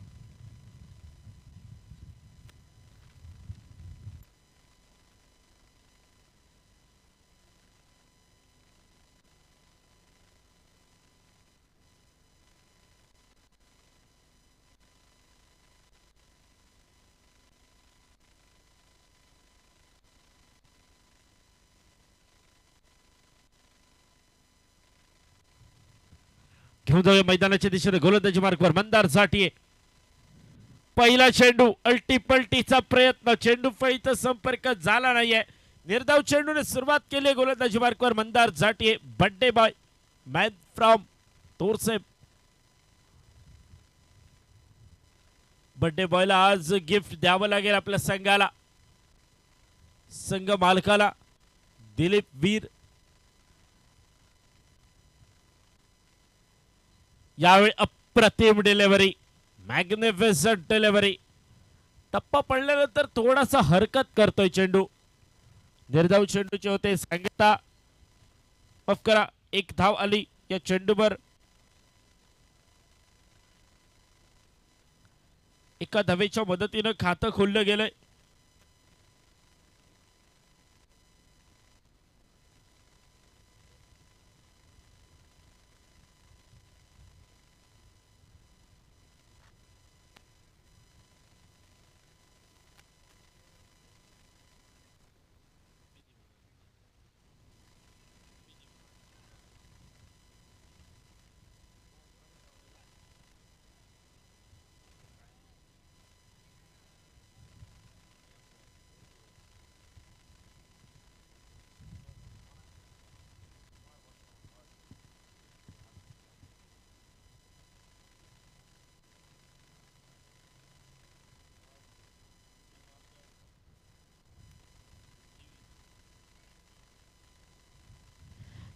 घेऊन जाऊया मैदानाच्या दिशेने गोलंदाजी मार्कवर मंदार झाटीये. पहिला चेंडू अल्टीपल्टीचा प्रयत्न, चेंडू फळीचा संपर्क झाला नाहीये. निर्धाव चेंडूने सुरुवात केली गोलंदाजी मार्कवर Mandar Jhatye. Birthday boy man from Torse. Birthday बॉयला आज गिफ्ट द्यावं लागेल आपल्या संघाला, संघ मालकाला दिलीप वीर. यावेळी अप्रतिम डिलिव्हरी, मॅग्निफिसंट डिलिव्हरी. टप्पा पडल्यानंतर थोडासा हरकत करतोय चेंडू. निर्धाव चेंडूचे होते सांगता, माफ करा, एक धाव आली या चेंडूवर. एका धावेच्या मदतीनं खातं खोललं गेलंय.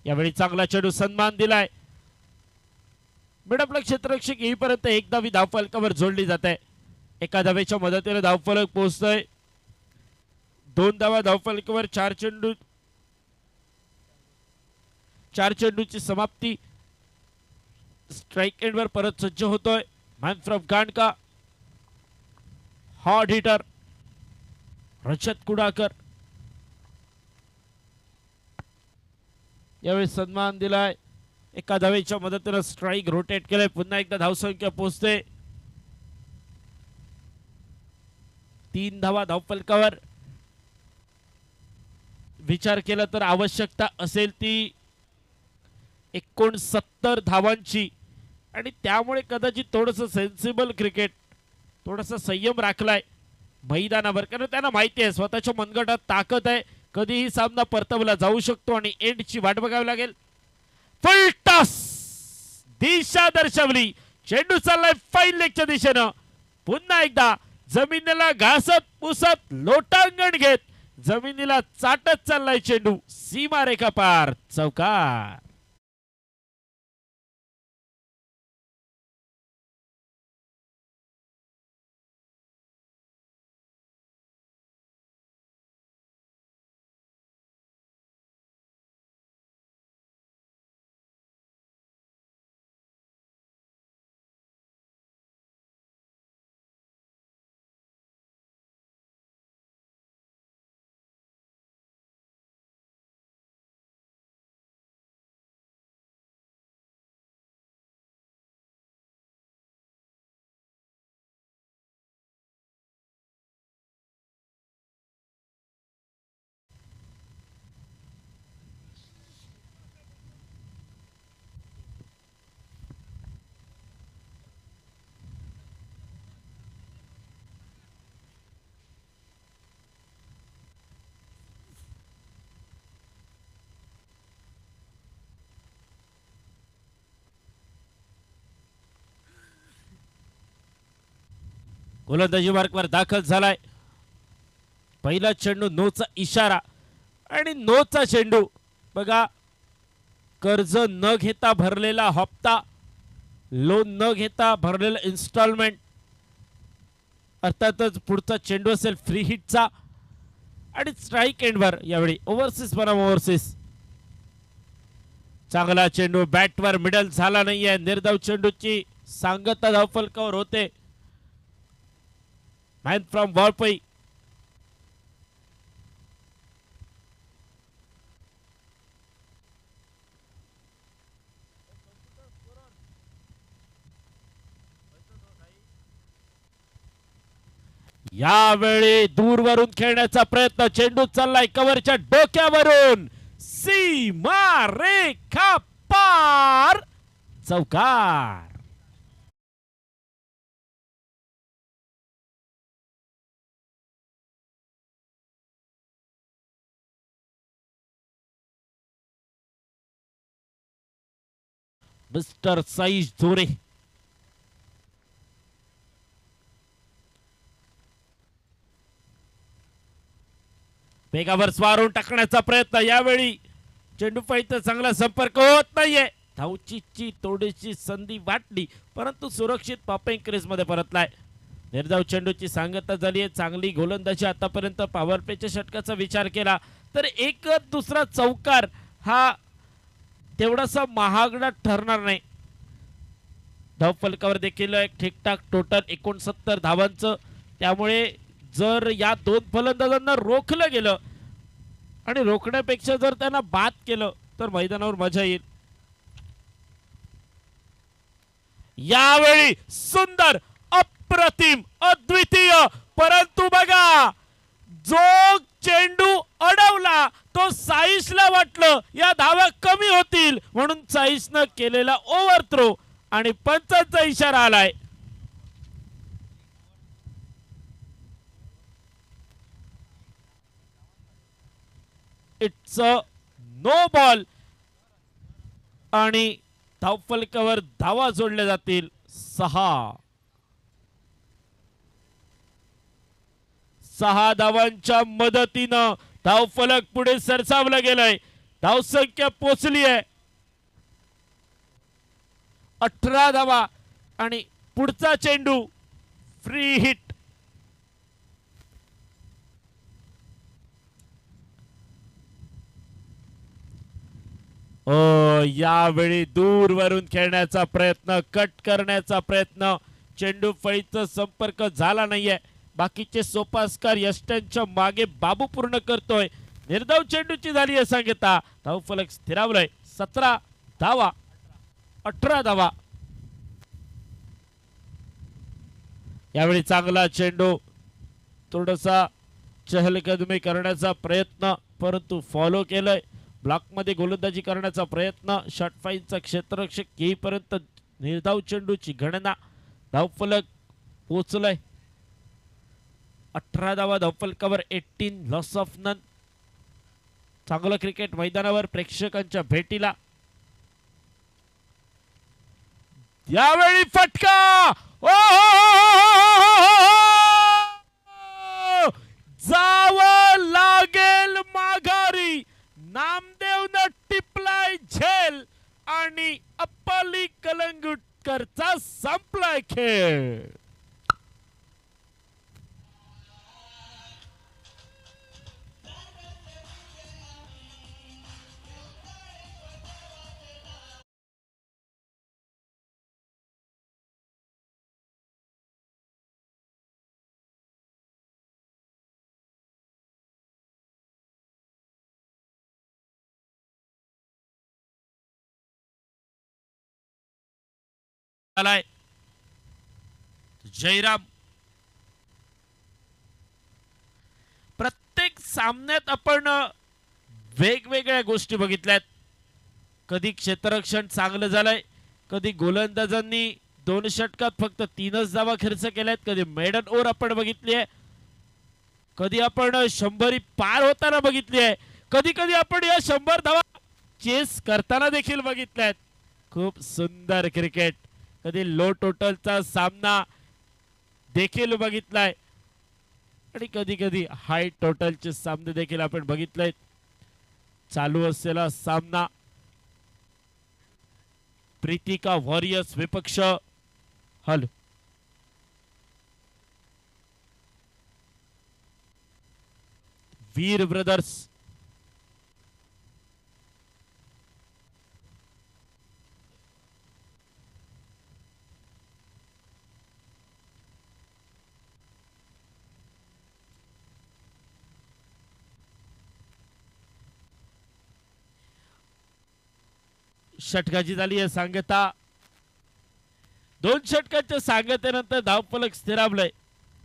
यावेळी चांगला चेंडू, सन्मान दिलाय. मिडअपला क्षेत्ररक्षक येईपर्यंत एक धावी धावफलकावर जोडली जाते. एका धावेच्या मदतीने धावफलक पोहोचतोय. 2 धावा धावफलकावर. 4 चेंडूची समाप्ती. स्ट्राइक एंडवर परत सज्ज होतोय मॅन फ्रॉम गांडका, हार्ड हिटर रजत कुडाकर. यावेळी सन्मान दिलाय. एका धावेच्या मदतीने स्ट्राइक रोटेट केलंय. पुन्हा एकदा धावसंख्या पोहोचते. 3 धावा धावफलकावर. विचार केला तर आवश्यकता असेल ती 69 धावांची, आणि त्यामुळे कदाचित थोडस सेन्सिबल क्रिकेट, थोडासा संयम राखलाय मैदानावर. कारण त्यांना माहिती आहे स्वतःच्या मनगटात ताकद आहे, कधीही सामना परतवला जाऊ शकतो आणि एंडची वाट बघावी लागेल. फुल टॉस, दिशा दर्शवली. चेंडू चाललाय फाईन लेगच्या दिशेनं. पुन्हा एकदा जमिनीला घासत पुसत लोटांगण घेत जमिनीला चाटत चाललाय चेंडू. सीमारेखा पार, चौकार. गोलंदाजी मार्कवर दाखल झालाय. पहिला चेंडू नोचा इशारा आणि नोचा चेंडू. बघा, कर्ज न घेता भरलेला हप्ता, लोन न घेता भरलेला इन्स्टॉलमेंट. अर्थातच पुढचा चेंडू असेल फ्री हिटचा आणि स्ट्राईक एंडवर. यावेळी ओव्हरसीज बनाम ओव्हरसीज. चांगला चेंडू बॅटवर मिडल झाला नाहीये. निर्धाव चेंडूची सांगता धावफलकावर होते. Man from Valpoi. यावेळी दूरवरून खेळण्याचा प्रयत्न. चेंडू चाललाय कव्हरच्या डोक्यावरून. सीमा रेखा पार. चौकार. मिस्टर साईश जोरे. वेगावर स्वारून टाकण्याचा प्रयत्न. यावेळी चेंडू पायीचा चांगला संपर्क होत नाहीये. धावचीची थोडीशी संधी वाटली परंतु सुरक्षित पॉपिंग क्रीज मध्ये परतलाय. निर्धाव चेंडूची सांगता झाली आहे. चांगली गोलंदाजी आतापर्यंत. पॉवर प्लेच्या षटकाचा विचार केला तर एक दुसरा चौकार हा तेवढासा महागडा ठरणार नाही. धावफलकावर देखील एक ठीकठाक टोटल 69 धावांचं. त्यामुळे जर या दोन फलंदाजांना रोखलं गेलं आणि रोखण्यापेक्षा जर त्यांना बाद केलं तर मैदानावर मजा येईल. यावेळी सुंदर, अप्रतिम, अद्वितीय. परंतु बघा, जो चेंडू अडवला तो साईशला वाटलं या धावा कमी होतील म्हणून साईशनं केलेला ओव्हर थ्रो आणि पंचांचा इशारा आलाय. इट्स अ नो बॉल आणि धावफलकावर धावा जोडल्या जातील 6 धावांच्या मदतीनं धावफलक पुढे सरसावलं गेलंय. धावसंख्या पोचली आहे 18 धावा आणि पुढचा चेंडू फ्री हिट. यावेळी दूरवरून खेळण्याचा प्रयत्न, कट करण्याचा प्रयत्न. चेंडू फळीचा संपर्क झाला नाहीये. बाकीचे सोपास्कार यष्ट्यांच्या मागे बाबू पूर्ण करतोय. निर्धाव चेंडूची झाली आहे सांगता. धावफलक स्थिरावलंय. 17 धावा, 18 धावा. यावेळी चांगला चेंडू, थोडासा चहलकदमी करण्याचा प्रयत्न परंतु फॉलो केलंय. ब्लॉक मध्ये गोलंदाजी करण्याचा प्रयत्न. षटफाईचा क्षेत्ररक्षक येईपर्यंत निर्धाव चेंडूची गणना. धावफलक पोचलंय 18 धावा. धावफलकावर 18, लॉस ऑफ नन. चांगलं क्रिकेट मैदानावर प्रेक्षकांच्या भेटीला. यावेळी फटका. जावं लागेल माघारी. नामदेवनं टिपलाय झेल आणि अप्पाली कलंगुटकरचा संपलाय खेळ. जयराम. प्रत्येक सामन्यात आपण वेगवेगळ्या गोष्टी बघितल्यात. कधी क्षेत्ररक्षण चांगलं झालंय, कधी गोलंदाजांनी 2 षटकात फक्त 3च धावा खर्च केल्यात, कधी मेडन ओव्हर आपण बघितली आहे, कधी आपण 100 पार होताना बघितली आहे, कधी कधी आपण या 100 धावा चेस करताना देखील बघितल्यात. खूप सुंदर क्रिकेट. कधी लो टोटलचा सामना देखील बघितलाय आणि कधी कधी हाय टोटलचे सामने देखील आपण बघितलेत. चालू असलेला सामना प्रीतिका वॉरियर्स विपक्ष हल वीर ब्रदर्स. षटकाची झाली आहे सांगता. 2 षटकांच्या सांगतेनंतर धावफलक स्थिरावलंय.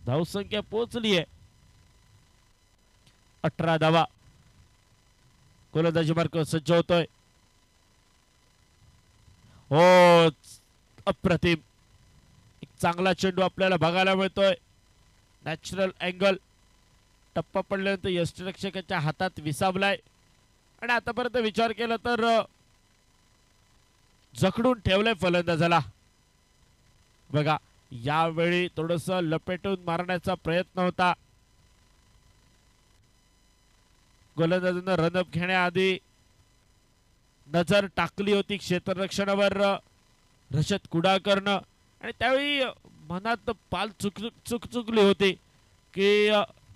धावसंख्या पोहोचली आहे 18 धावा. गोलंदाजी मार्ग सज्ज होतोय. हो, अप्रतिम एक चांगला चेंडू आपल्याला बघायला मिळतोय. नॅचरल अँगल टप्पा पडल्यानंतर यष्टिरक्षकाच्या हातात विसावलाय आणि आतापर्यंत विचार केला तर जखडून ठेवलंय फलंदाजाला. बघा यावेळी थोडस लपेटून मारण्याचा प्रयत्न होता. गोलंदाजानं रनअप घेण्याआधी नजर टाकली होती क्षेत्ररक्षणावर रशद कुडाळकरनं आणि त्यावेळी मनात पाल चुकली होती की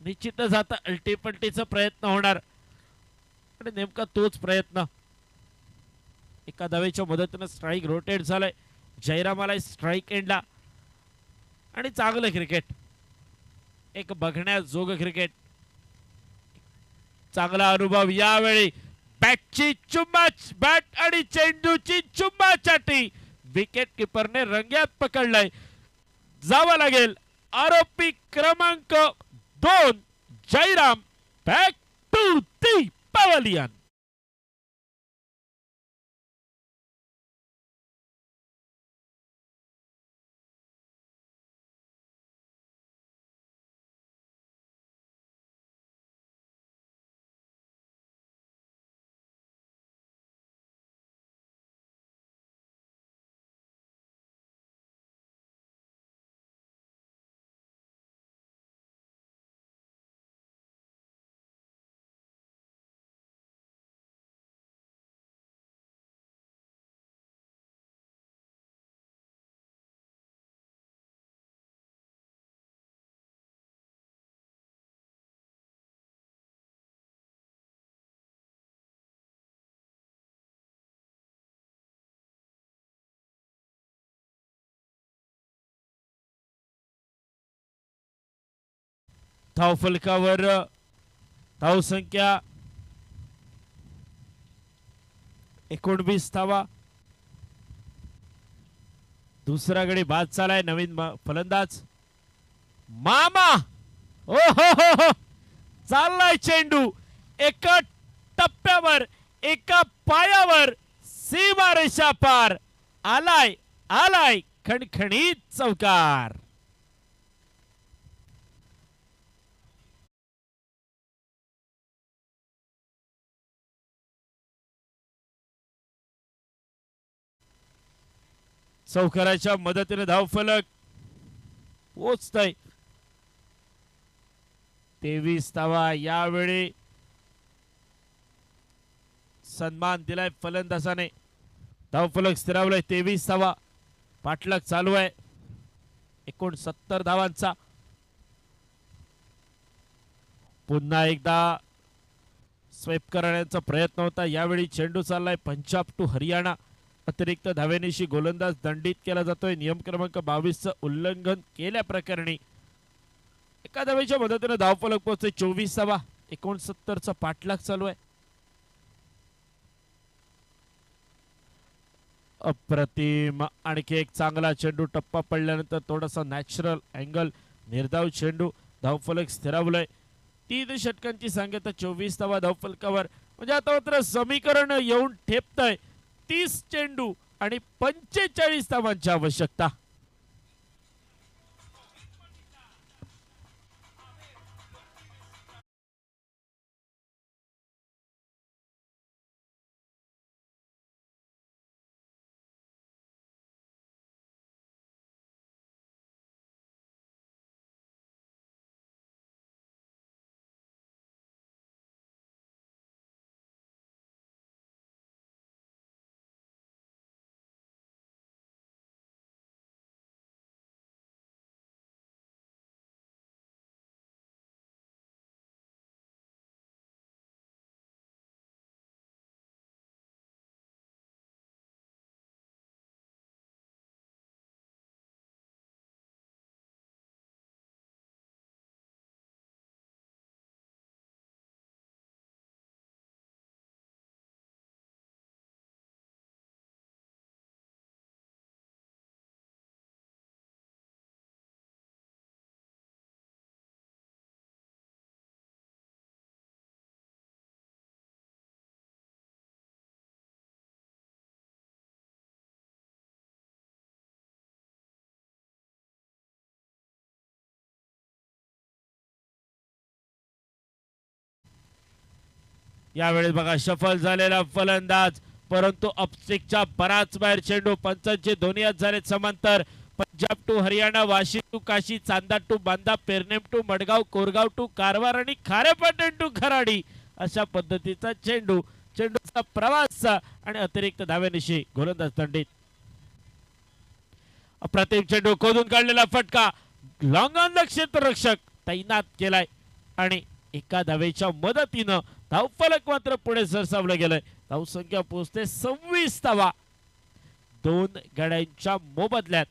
निश्चितच आता अल्टीपल्टीचा प्रयत्न होणार आणि नेमका तोच प्रयत्न. एका धावेच्या मदतीने स्ट्राईक रोटेट झालाय. जयरामाला स्ट्राईक एंडला आणि चांगलं क्रिकेट, एक बघण्याजोग क्रिकेट, चांगला अनुभव. यावेळी बॅटची बॅट आणि चेंडूची चुम्माचाटी विकेट किपरने रंग्यात पकडलाय. जावं लागेल आरोपी क्रमांक 2 Jayaram back to the pavilion. धावफलकावर धावसंख्या 19 धावा. दुसरा गडी बाद झालाय. नवीन फलंदाज मामा. ओ हो, चाललाय चेंडू एका टप्प्यावर, एका पायावर, सीमारेषा पार. आलाय खणखणीत चौकार. चौकाराच्या मदतीने धावफलक पोचतय. 23 धावा. यावेळी सन्मान दिलाय फलंदाजाने. धावफलक स्थिरावलाय 23 धावा. पाठलाग चालू आहे 69 धावांचा. पुन्हा एकदा स्वेप करण्याचा प्रयत्न होता. यावेळी चेंडू चाललाय पंजाब टू हरियाणा. अतिरिक्त धावेनिशी गोलंदाज दंडित केला जातोय. नियम क्रमांक 22 उल्लंघन केल्या प्रकरणी एका धावेच्या मदतीने धावफलक पोहोचते 24 धावा. 69 पाठलाग चालू आहे. अप्रतिम आणखी एक चांगला चेंडू टप्पा पडल्यानंतर थोडासा नॅचरल अँगल निर्धाव चेंडू. धावफलक स्थिरावलंय. 3 षटकांची सांगता 24 धावा धावफलकावर. म्हणजे आता मात्र समीकरण येऊन ठेपतय 30 चेंडू आणि 45 धावांची आवश्यकता. यावेळी बघा सफल झालेला फलंदाज, परंतु अपस्टिकच्या बराच बाहेर चेंडू. पंचांचे दोन्ही हात झाले समांतर. Punjab to Haryana, Vashi to Kashi, Chanda to Banda, Pernem to Madgaon, Korgaon to Karwar आणि खारेपाटण टू खराडी अशा पद्धतीचा चेंडू. चेंडूचा प्रवास आणि अतिरिक्त धावेनिशी गोलंदाज दंडित. अप्रतिम चेंडू, खोदून काढलेला फटका, लॉंग ऑन द क्षेत्ररक्षक तैनात केलाय आणि एका धावेच्या मदतीनं धावफलक मात्र पुढे सरसावलं गेलंय. धावसंख्या पोहोचते 26 धावा. 2 गड्यांच्या मोबदल्यात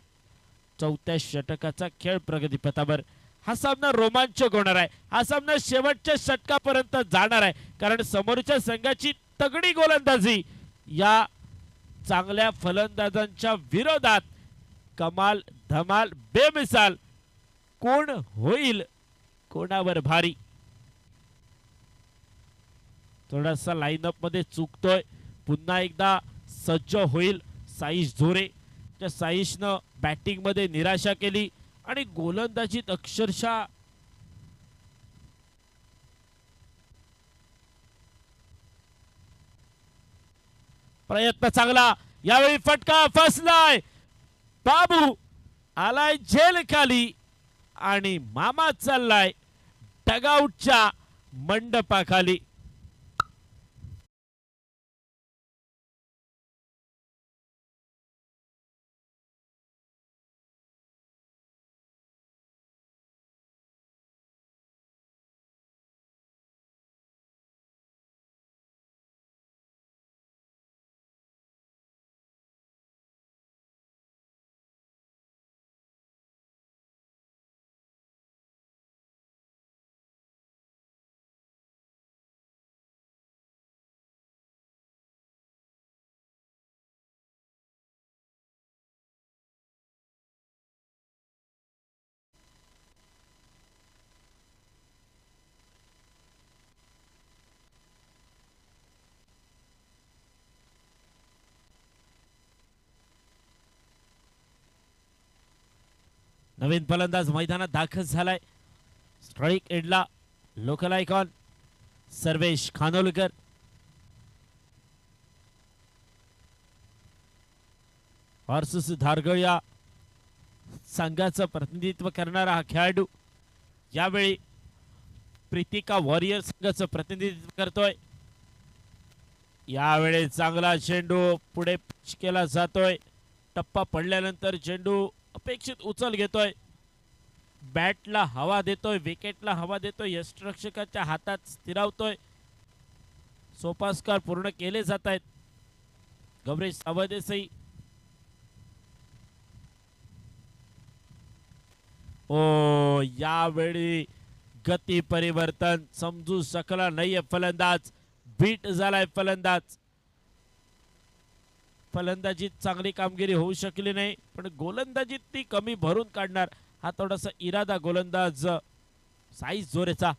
चौथ्या षटकाचा खेळ प्रगतीपथावर. हा सामना रोमांचक होणार आहे. हा सामना शेवटच्या षटकापर्यंत जाणार आहे, कारण समोरच्या संघाची तगडी गोलंदाजी या चांगल्या फलंदाजांच्या विरोधात कमाल धमाल बेमिसाल. कोण होईल कोणावर भारी. थोडासा लाईनअप मध्ये चुकतोय. पुन्हा एकदा सज्ज होईल साईश झोरे. त्या साईशनं बॅटिंग मध्ये निराशा केली आणि गोलंदाजीत अक्षरशः प्रयत्न चांगला. यावेळी फटका फसलाय. बाबू आलाय झेल खाली आणि मामा चाललाय डगआउटच्या मंडपाखाली. नवीन फलंदाज मैदानात दाखल झालाय. स्ट्राइक एंडला local icon Sarvesh Khanolkar. Horses Dhargal या संघाचं प्रतिनिधित्व करणारा हा खेळाडू यावेळी प्रीतिका वॉरियर संघाचं प्रतिनिधित्व करतोय. यावेळी चांगला चेंडू पुढे पिच केला जातोय. टप्पा पडल्यानंतर चेंडू अपेक्षित उचल घेतोय. बॅटला हवा देतोय, विकेटला हवा देतोय, यष्टिरक्षकाच्या हातात स्थिरावतोय. सोपास्कार पूर्ण केले जात आहेत. गौरेश सावदेसही ओ यावेळी गती परिवर्तन समजू शकला नाहीये फलंदाज. बीट झालाय फलंदाज. फलंदाजीत चांगली कामगिरी होऊ शकली नाही, पण गोलंदाजीत ती कमी भरून काढणार हा थोडासा इरादा गोलंदाज साईश झोरेचा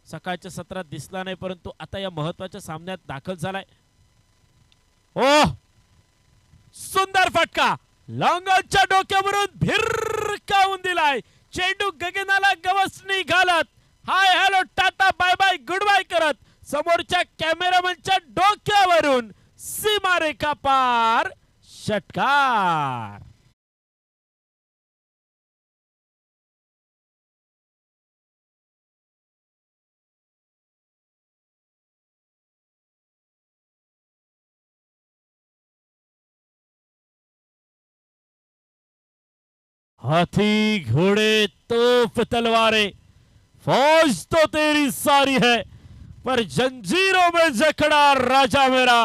सकाळच्या सत्रात दिसला नाही, परंतु आता या महत्वाच्या सामन्यात दाखल झालाय. ओ सुंदर फटका, लॉंगॉनच्या डोक्यावरून भिरकावून दिलाय. चेंडू गगनाला गवसणी घालत hi hello ta-ta bye bye good bye करत समोरच्या कॅमेरामनच्या डोक्यावरून सीमारेखा पार षटकार. हाथी घोड़े तोप तलवारें फौज तो तेरी सारी है, पर जंजीरों में जकड़ा राजा मेरा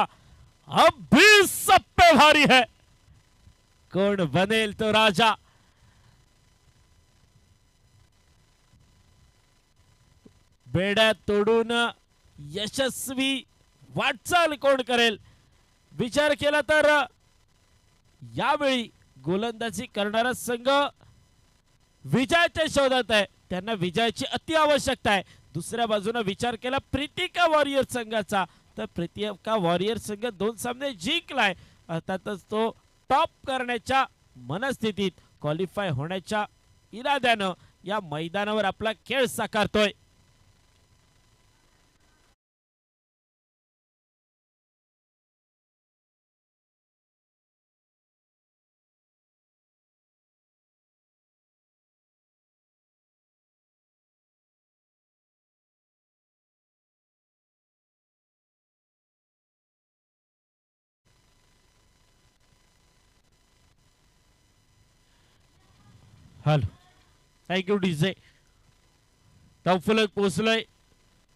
अब भी सब पे भारी है. कौन बनेल तो राजा. बेड्या तोडून यशस्वी वाटचाल कोण करेल. विचार केला तर यावेळी गोलंदाजी करणारा संघ विजयाच्या शोधात आहे. त्यांना विजयाची अति आवश्यकता आहे. दुसऱ्या बाजूने विचार केला प्रीतिका वॉरियर संघाचा, तर प्रीतिका वॉरियर संघ 2 सामने जिंकलाय. अर्थातच तो टॉप करण्याच्या मनस्थितीत, क्वालिफाय होण्याच्या इराद्यानं या मैदानावर आपला खेळ साकारतोय. Hello, thank you DJ. धावफलक पोहोचलंय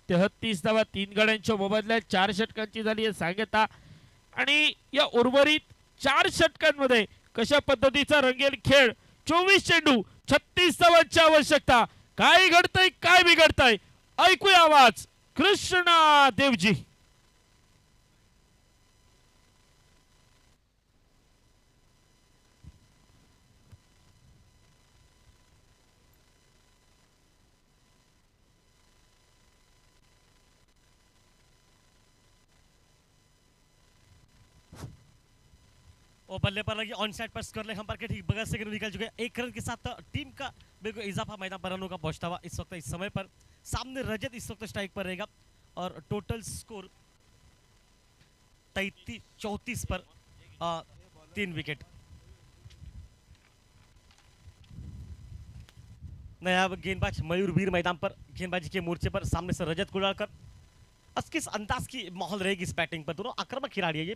33 धावा 3 गड्यांच्या मोबदल्यात 4 षटकांची झाली आहे सांगता. आणि या उर्वरित 4 षटकांमध्ये कशा पद्धतीचा रंगेल खेळ. 24 चेंडू 36 धावांची आवश्यकता. काय घडतंय काय बिघडतंय ऐकूया आवाज कृष्णा देवजी. और बल्ले पर लगी ऑन साइड पर स्कोर लेग हम पर के ठीक बगल से निकल चुके हैं। एक रन के साथ टीम का बिल्कुल इजाफा मैदान पर रनों का पहुंचता हुआ इस वक्त इस समय पर सामने रजत इस वक्त स्ट्राइक पर रहेगा और टोटल स्कोर 33-34 पर 3 विकेट। नया गेंदबाज मयूर वीर मैदान पर गेंदबाजी के मोर्चे पर सामने से रजत कुड़ाकर। अब किस अंदाज की माहौल रहेगी इस बैटिंग पर, दोनों आक्रामक खिलाड़ी है ये।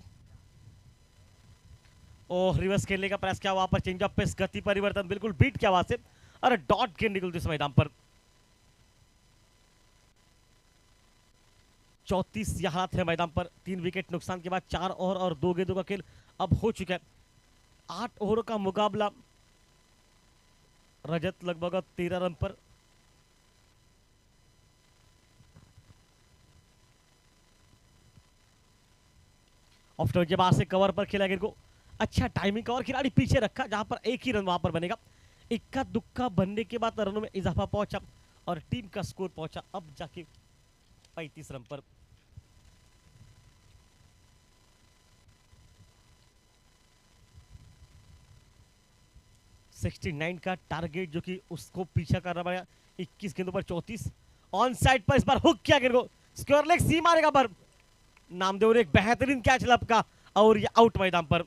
और रिवर्स खेलने का प्रयास किया वहां पर, चेंज ऑफ पेस गति परिवर्तन बिल्कुल बीट किया वहां से और डॉट गेंद निकलती इस मैदान पर। 34 यह हाथ है मैदान पर। 3 विकेट नुकसान के बाद 4 ओवर और 2 गेंदों का खेल अब हो चुका है। 8 ओवरों का मुकाबला। रजत लगभग 13 रन पर। ऑफ्टर के बाद से कवर पर खेला गेंद को, अच्छा टाइमिंग का और खिलाड़ी पीछे रखा जहां पर एक ही रन वहां पर बनेगा। इक्का दुक्का बनने के बाद रनों में इजाफा पहुंचा और टीम का स्कोर पहुंचा अब जाके 35 रन पर। सिक्सटी 69 का टारगेट जो कि उसको पीछा करना पड़ेगा। 21 गेंदों पर 34। ऑन साइड पर इस बार हुक किया गेंद को, स्क्वायर लेग सी मारेगा पर नामदेव ने एक बेहतरीन कैच लपका और ये आउट मैदान पर।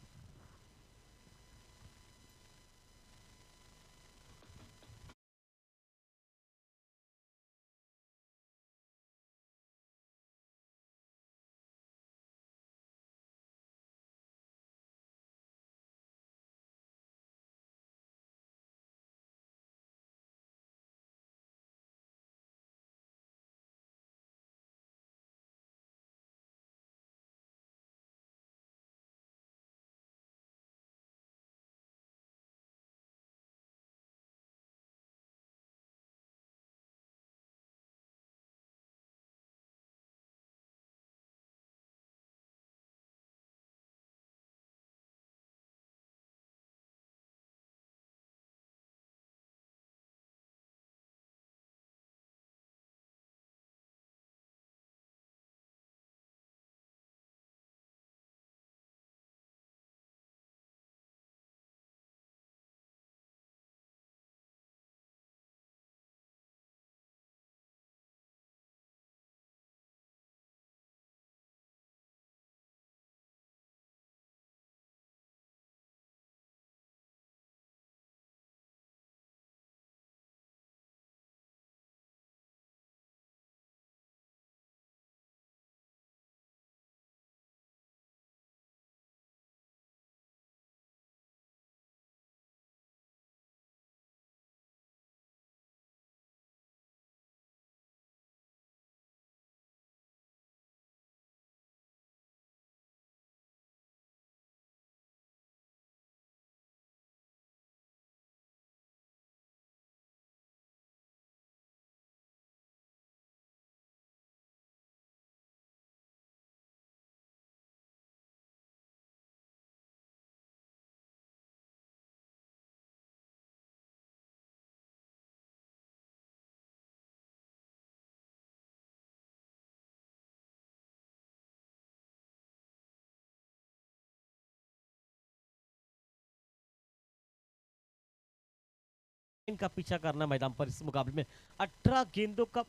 इनका पीछा करना मैदान पर इस मुकाबले में। 18 गेंदों का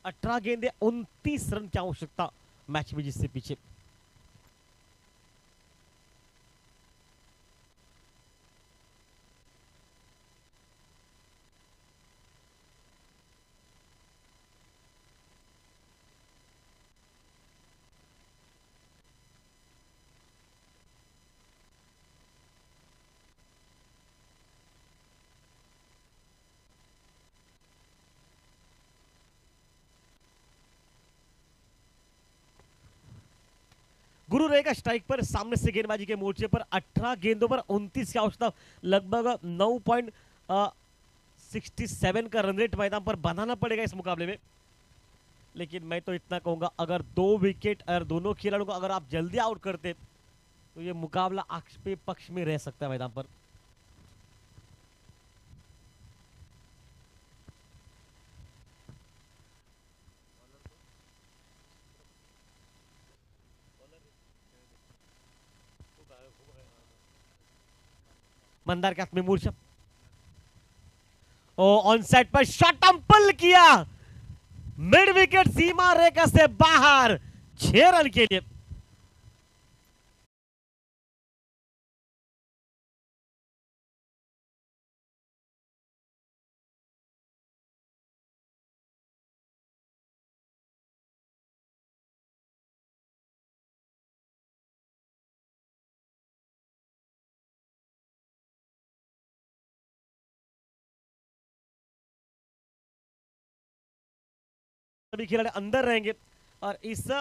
18 गेंदे 29 रन की आवश्यकता मैच में जिससे पीछे। गुरु रहेगा स्ट्राइक पर, सामने से गेंदबाजी के मोर्चे पर 18 गेंदों पर 29 की आवश्यकता, लगभग 9.67 का रन रेट मैदान पर बनाना पड़ेगा इस मुकाबले में। लेकिन मैं तो इतना कहूंगा, अगर 2 विकेट और दोनों खिलाड़ियों को अगर आप जल्दी आउट करते तो ये मुकाबला आपके पक्ष में रह सकता है मैदान पर। मंदार के हाथ में मूर्छा, ऑन साइड पर शॉट अंपल किया, मिड विकेट सीमा रेखा से बाहर, 6 रन के लिए। सभी खिलाड़ी अंदर रहेंगे और इस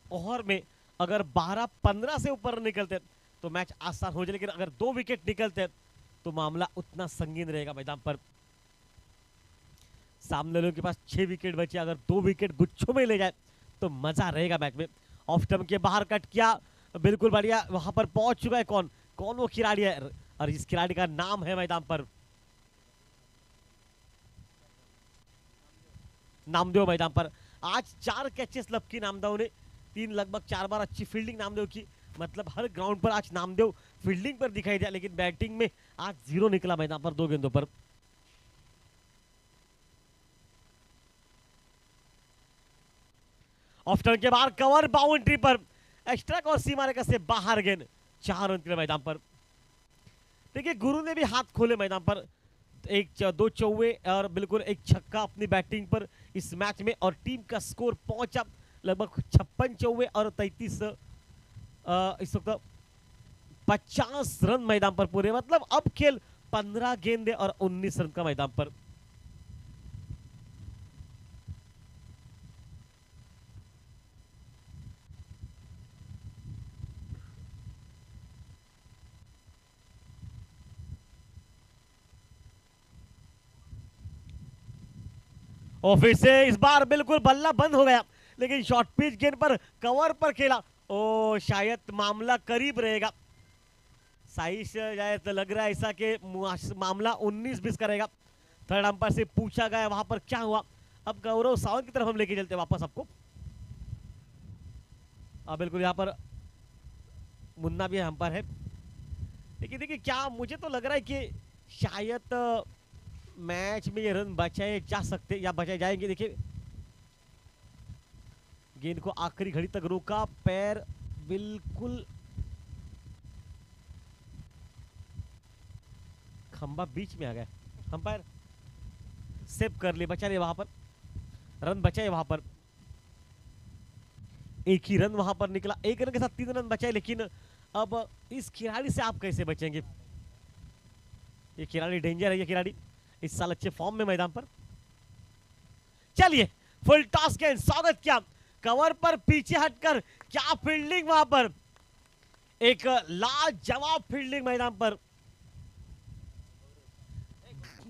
ओवर में अगर 12-15 से ऊपर निकलते तो मैच आसान हो जाए, लेकिन अगर 2 विकेट निकलते तो मामला उतना संगीन रहेगा मैदान पर। सामने लोगों के पास 6 विकेट बचे, अगर 2 विकेट गुच्छों में ले जाए तो मजा रहेगा मैच में। ऑफ स्टंप के बाहर कट किया, बिल्कुल बढ़िया, वहां पर पहुंच चुका है कौन वो खिलाड़ी है, और इस खिलाड़ी का नाम है मैदान पर नामदेव। मैदान पर आज 4 कैचेस लपकी नामदेव ने, 3 लगभग 4 बार अच्छी फील्डिंग नामदेव की, मतलब हर ग्राउंड पर आज नामदेव फील्डिंग पर दिखाई दिया, लेकिन बैटिंग में आज 0 निकला मैदान पर 2 गेंदों पर। ऑफ टर्न के बाहर कवर बाउंड्री पर, एक्स्ट्रा और सीमा रेखा से बाहर गेंद, 4 रन के मैदान पर। देखिए गुरु ने भी हाथ खोले मैदान पर, 2 चौवे और बिल्कुल 1 छक्का अपनी बैटिंग पर इस मैच में, और टीम का स्कोर पहुंचा लगभग 56 चौवे और 33 इस वक्त 50 रन मैदान पर पूरे, मतलब अब खेल 15 गेंदे और 19 रन का मैदान पर। और फिर से इस बार बिल्कुल बल्ला बंद हो गया, लेकिन शॉर्ट पिच गेंद पर कवर पर खेला, ओ शायद मामला करीब रहेगा। साइश शायद लग रहा है ऐसा कि मामला 19-20 करेगा। थर्ड अंपायर से पूछा गया वहां पर क्या हुआ। अब गौरव सावंत की तरफ हम लेके चलते वापस आपको। बिल्कुल यहाँ पर मुन्ना भी अंपायर है, लेकिन देखिए क्या मुझे तो लग रहा है कि शायद मैच में ये रन बचाए जा सकते या बचाए जाएंगे। देखिए गेंद को आखिरी घड़ी तक रोका, पैर बिल्कुल खंबा बीच में आ गया, अंपायर सेव कर ले, बचा ले, वहां पर रन बचाए, वहां पर 1 ही रन वहां पर निकला, 1 रन के साथ 3 रन बचाए। लेकिन अब इस खिलाड़ी से आप कैसे बचेंगे? ये खिलाड़ी डेंजर है, ये खिलाड़ी इस साल अच्छे फॉर्म में मैदान पर। चलिए फुल टॉस गेंद, स्वागत किया कवर पर, पीछे हटकर क्या फील्डिंग वहां पर, एक लाजवाब फील्डिंग मैदान पर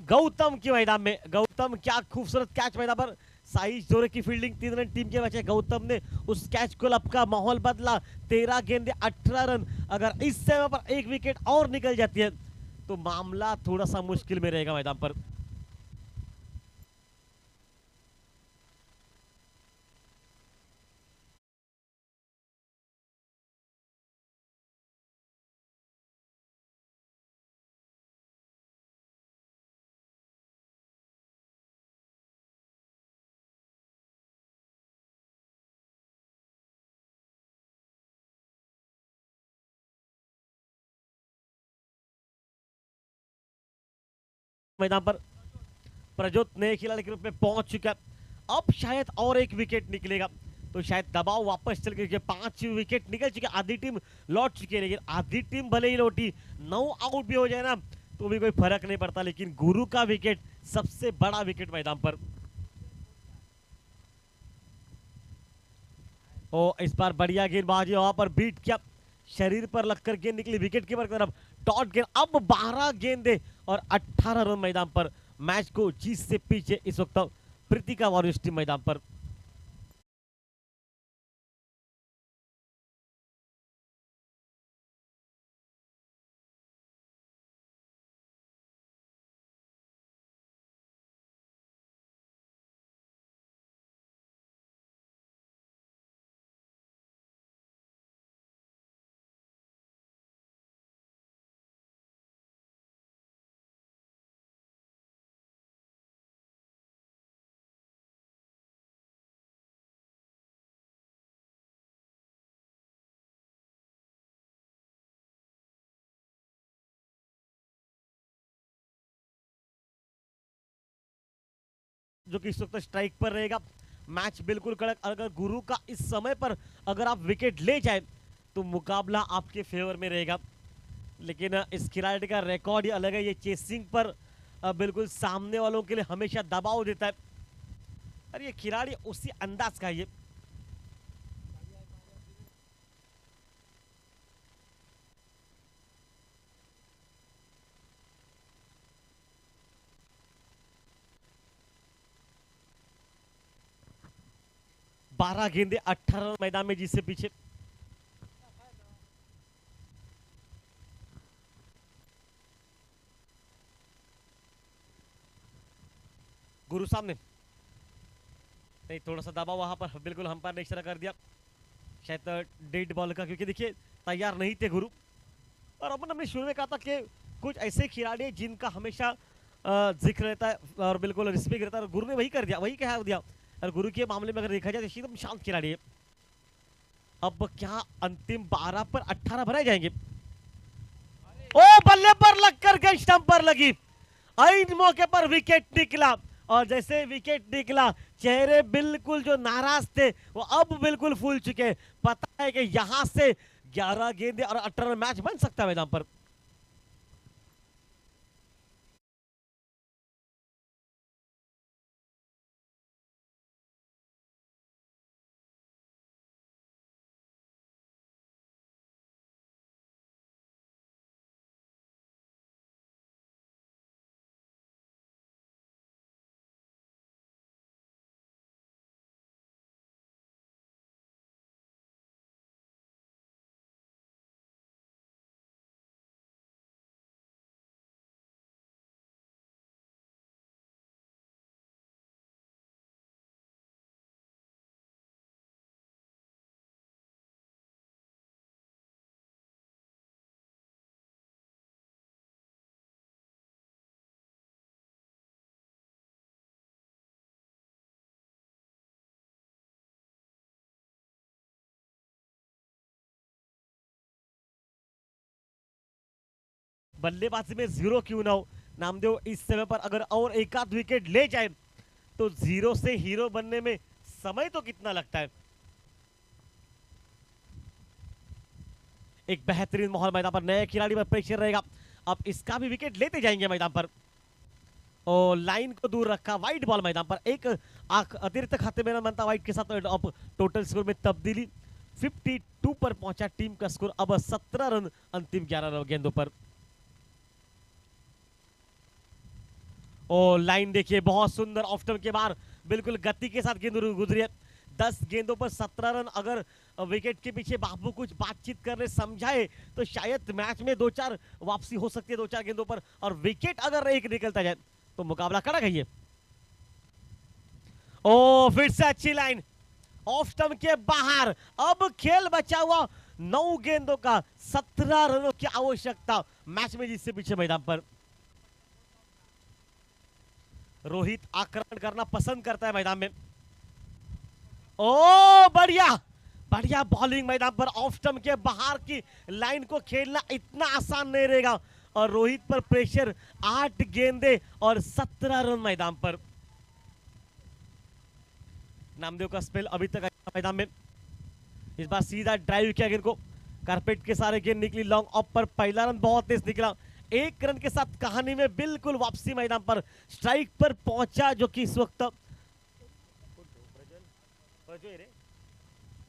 गौतम की मैदान में। गौतम क्या खूबसूरत कैच मैदान पर, साइज जोरे की फील्डिंग, 3 रन टीम के बचे। गौतम ने उस कैच को लपका, माहौल बदला, 13 गेंदे 18 रन। अगर इस समय पर 1 विकेट और निकल जाती है तो मामला थोड़ा सा मुश्किल में रहेगा मैदान पर। मैदान पर प्रजोत नए खिलाड़ी के रूप में पहुंच चुका है, अब शायद और 1 विकेट निकलेगा तो शायद दबाव वापस चल के 5 विकेट निकल चुके, आधी टीम लौट चुकी है। लेकिन आधी टीम भले ही लौटी, 9 आउट भी हो जाए ना तो भी कोई फर्क नहीं पड़ता, लेकिन गुरु का विकेट सबसे बड़ा विकेट मैदान पर। और इस बार बढ़िया गेंदबाजी वहां पर बीट किया, शरीर पर लगकर गेंद निकली विकेट कीपर की तरफ, डॉट गेंद। अब 12 गेंदे और 18 रन मैदान पर, मैच को जीत से पीछे इस वक्त प्रीतिका वॉरियर्स टीम मैदान पर। जो कि इस वक्त स्ट्राइक पर रहेगा, मैच बिल्कुल कड़क। अगर गुरु का इस समय पर अगर आप विकेट ले जाए तो मुकाबला आपके फेवर में रहेगा, लेकिन इस खिलाड़ी का रिकॉर्ड ही अलग है। ये चेसिंग पर बिल्कुल सामने वालों के लिए हमेशा दबाव देता है, और ये खिलाड़ी उसी अंदाज का है ये। बारह गेंदे 18 रन मैदान में जिससे पीछे। गुरु सामने नहीं, थोड़ा सा दबाव वहां पर बिल्कुल अंपायर ने इशारा कर दिया, शायद डेड बॉल का, क्योंकि देखिए तैयार नहीं थे गुरु। और अपन हमने शुरू में कहा था कि कुछ ऐसे खिलाड़ी हैं जिनका हमेशा जिक्र रहता है और बिल्कुल रिस्पेक्ट रहता है, और गुरु ने वही कर दिया, वही कह दिया। और गुरु के मामले में अगर देखा जाए तो एकदम शांत खिलाड़ी है। अब क्या अंतिम 12 पर 18 भरे जाएंगे? ओ बल्ले पर लगकर गई, स्टंप पर लगी, इन मौके पर विकेट निकला, और जैसे विकेट निकला चेहरे बिल्कुल जो नाराज थे वो अब बिल्कुल फूल चुके। पता है कि यहां से 11 गेंदे और 18 रन मैच बन सकता है मैदान पर। बल्लेबाजी में जीरो क्यों ना हो, नामदेव इस समय पर अगर और एक आध विकेट ले जाए तो जीरो से हीरो बनने में समय तो कितना लगता है। एक बेहतरीन माहौल मैदान पर, नए खिलाड़ी पर प्रेशर रहेगा। अब इसका भी विकेट लेते जाएंगे मैदान पर, और लाइन को दूर रखा, वाइट बॉल मैदान पर, एक अतिरिक्त खाते में बनता वाइट के साथ। अब टोटल स्कोर में तब्दीली, 52 पर पहुंचा टीम का स्कोर, अब 17 रन अंतिम 11 गेंदों पर। और लाइन देखिए बहुत सुंदर, ऑफ स्टंप के बाहर बिल्कुल गति के साथ गेंद गुजरी है। 10 गेंदों पर 17 रन। अगर विकेट के पीछे बाबू कुछ बातचीत करने समझाए तो शायद मैच में 2-4 वापसी हो सकती है 2-4 गेंदों पर, और विकेट अगर एक निकलता जाए तो मुकाबला कड़ा गई है। ओ फिर से अच्छी लाइन, ऑफ स्टंप के बाहर। अब खेल बचा हुआ 9 गेंदों का, 17 रनों की आवश्यकता मैच में जिससे पीछे मैदान पर। रोहित आक्रमण करना पसंद करता है मैदान में। ओ बढ़िया बढ़िया बॉलिंग मैदान पर, ऑफ स्टंप के बाहर की लाइन को खेलना इतना आसान नहीं रहेगा, और रोहित पर प्रेशर। 8 गेंदे और 17 रन मैदान पर। नामदेव का स्पेल अभी तक मैदान में, इस बार सीधा ड्राइव किया गेंद को, कारपेट के सारे गेंद निकली लॉन्ग ऑफ पर। पहला रन बहुत तेज निकला, 1 रन के साथ कहानी में बिल्कुल वापसी मैदान पर, स्ट्राइक पर पहुंचा, जो कि इस वक्त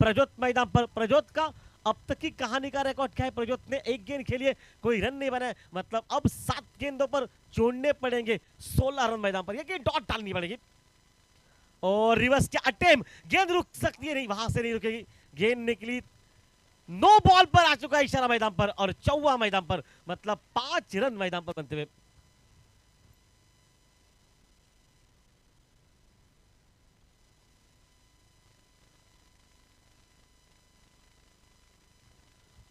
प्रज्योत मैदान पर। प्रज्योत का अब तक की कहानी का रिकॉर्ड क्या है? प्रज्योत ने एक गेंद खेली है, कोई रन नहीं बनाया, मतलब अब 7 गेंदों पर छोड़ने पड़ेंगे 16 रन मैदान पर। ये गेंद डॉट डालनी पड़ेगी और रिवर्स के अटेम्प्ट, गेंद रुक सकती है, नहीं वहां से नहीं रुकेगी, गेंद निकली। नो बॉल पर आ चुका है इशारा मैदान पर और चौवा मैदान पर, मतलब 5 रन मैदान पर बनते हुए।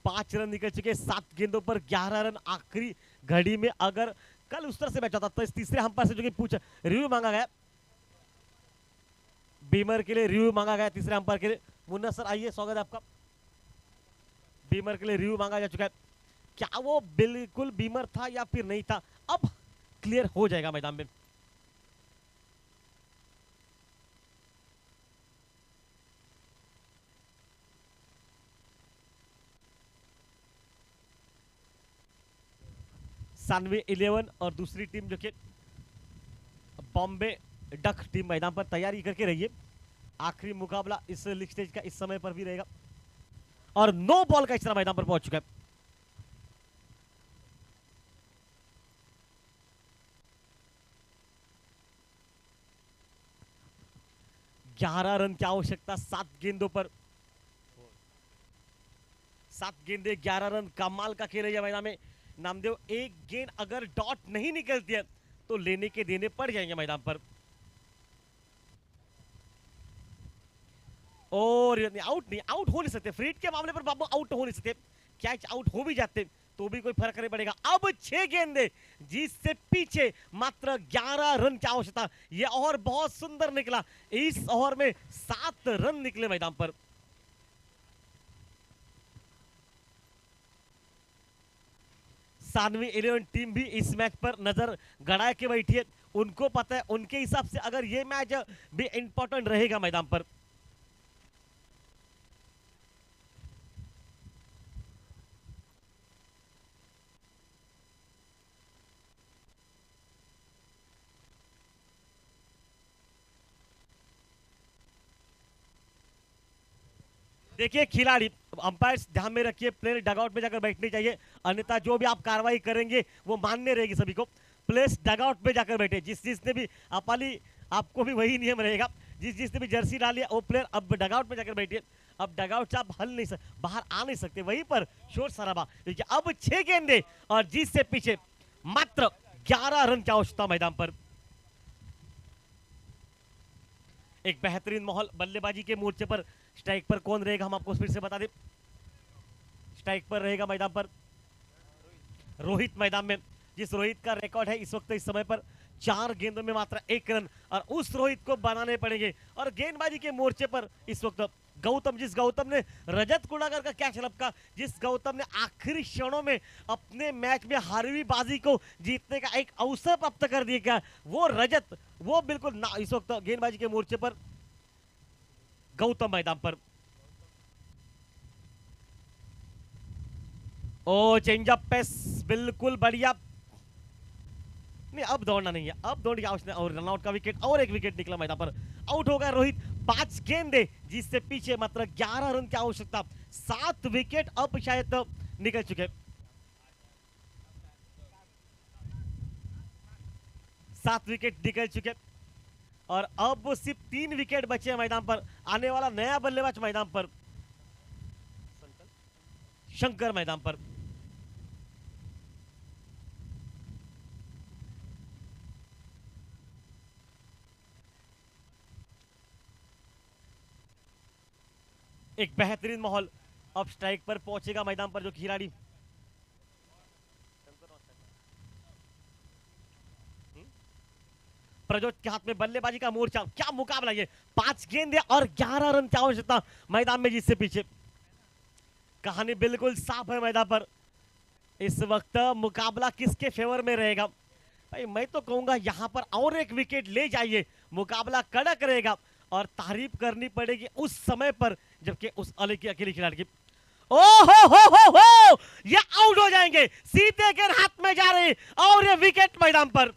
पांच रन निकल चुके, 7 गेंदों पर 11 रन आखिरी घड़ी में। अगर कल उस तरह से मैच होता तो इस तीसरे अंपायर से जो कि पूछ रिव्यू मांगा गया, बीमर के लिए रिव्यू मांगा गया तीसरे अंपायर के लिए। मुन्ना सर आइए, स्वागत है आपका। बीमर के लिए रिव्यू मांगा जा चुका है, क्या वो बिल्कुल बीमर था या फिर नहीं था, अब क्लियर हो जाएगा मैदान में। सानवी 11 और दूसरी टीम जो कि बॉम्बे डक टीम मैदान पर तैयारी करके रही है। आखिरी मुकाबला इस लीग स्टेज का इस समय पर भी रहेगा और नो बॉल का इशारा मैदान पर पहुंच चुका है। 11 रन की आवश्यकता 7 गेंदों पर, 7 गेंदे 11 रन, कमाल का खेल है मैदान में। नामदेव, एक गेंद अगर डॉट नहीं निकलती है तो लेने के देने पड़ जाएंगे मैदान पर। और आउट नहीं, आउट हो नहीं सकते फ्रीड के मामले पर बाबू, आउट हो नहीं सकते। कैच आउट हो भी जाते तो भी कोई फर्क नहीं पड़ेगा। अब 6 गेंदे जिससे पीछे मात्र 11 रन की आवश्यकता, यह ओवर बहुत सुंदर निकला। इस ओवर में 7 रन निकले मैदान पर। सानवी 11 टीम भी इस मैच पर नजर गड़ा के बैठी है। उनको पता है उनके हिसाब से अगर ये मैच भी इंपॉर्टेंट रहेगा मैदान पर। देखिए खिलाड़ी, अंपायर ध्यान में रखिए, प्लेयर डगआउट में जाकर बैठनी चाहिए, अन्यथा जो भी आप कार्रवाई करेंगे वो मान्य रहेगी सभी को। प्लेयर्स डगआउट में जाकर बैठे, जिसने भी अपाली, आपको भी वही नियम रहेगा, जिसने भी जर्सी डाली है वो प्लेयर अब डगआउट में जाकर बैठिए। अब डगआउट से आप बाहर आ नहीं सकते, वहीं पर शोर शराबा। देखिए अब 6 गेंदे और जिससे पीछे मात्र 11 रन की आवश्यकता मैदान पर। एक बेहतरीन माहौल बल्लेबाजी के मोर्चे पर। स्ट्राइक पर कौन रहेगा हम आपको फिर से बता दें। स्ट्राइक पर रहेगा मैदान पर रोहित मैदान में, जिस रोहित का रिकॉर्ड है इस वक्त इस समय पर 4 गेंदों में मात्र 1 रन, और उस रोहित को बनाने पड़ेंगे। और गेंदबाजी के मोर्चे पर इस वक्त गौतम, जिस गौतम ने रजत कुड़ागर का कैच लपका, जिस गौतम ने आखिरी क्षणों में अपने मैच में हारवी बाजी को जीतने का एक अवसर प्राप्त कर दिया, वो रजत, वो बिल्कुल ना इस वक्त गेंदबाजी के मोर्चे पर गौतम मैदान पर। ओ चेंजअप पेस बिल्कुल बढ़िया, नहीं अब दौड़ना नहीं है, अब दौड़ की आवश्यकता। और रनआउट का विकेट, और एक विकेट निकला मैदान पर, आउट हो गया रोहित। 5 गेंदे जिससे पीछे मात्र 11 रन की आवश्यकता, 7 विकेट अब शायद तो निकल चुके, 7 विकेट निकल चुके और अब सिर्फ 3 विकेट बचे हैं मैदान पर। आने वाला नया बल्लेबाज मैदान पर शंकर मैदान पर। एक बेहतरीन माहौल, अब स्ट्राइक पर पहुंचेगा मैदान पर जो खिलाड़ी। प्रज्योत के हाथ में बल्लेबाजी का मोर्चा, क्या मुकाबला ये। 5 गेंदे और 11 रन की आवश्यकता मैदान में जिससे पीछे। कहानी बिल्कुल साफ है मैदान पर। इस वक्त मुकाबला किसके फेवर में रहेगा? भाई मैं तो कहूंगा यहां पर और एक विकेट ले जाइए, मुकाबला कड़क रहेगा और तारीफ करनी पड़ेगी उस समय पर जबकि उस अकेली खिलाड़ी की। ओ हो, ये आउट हो जाएंगे, सीधे गेंद हाथ में जा रही और ये विकेट मैदान पर।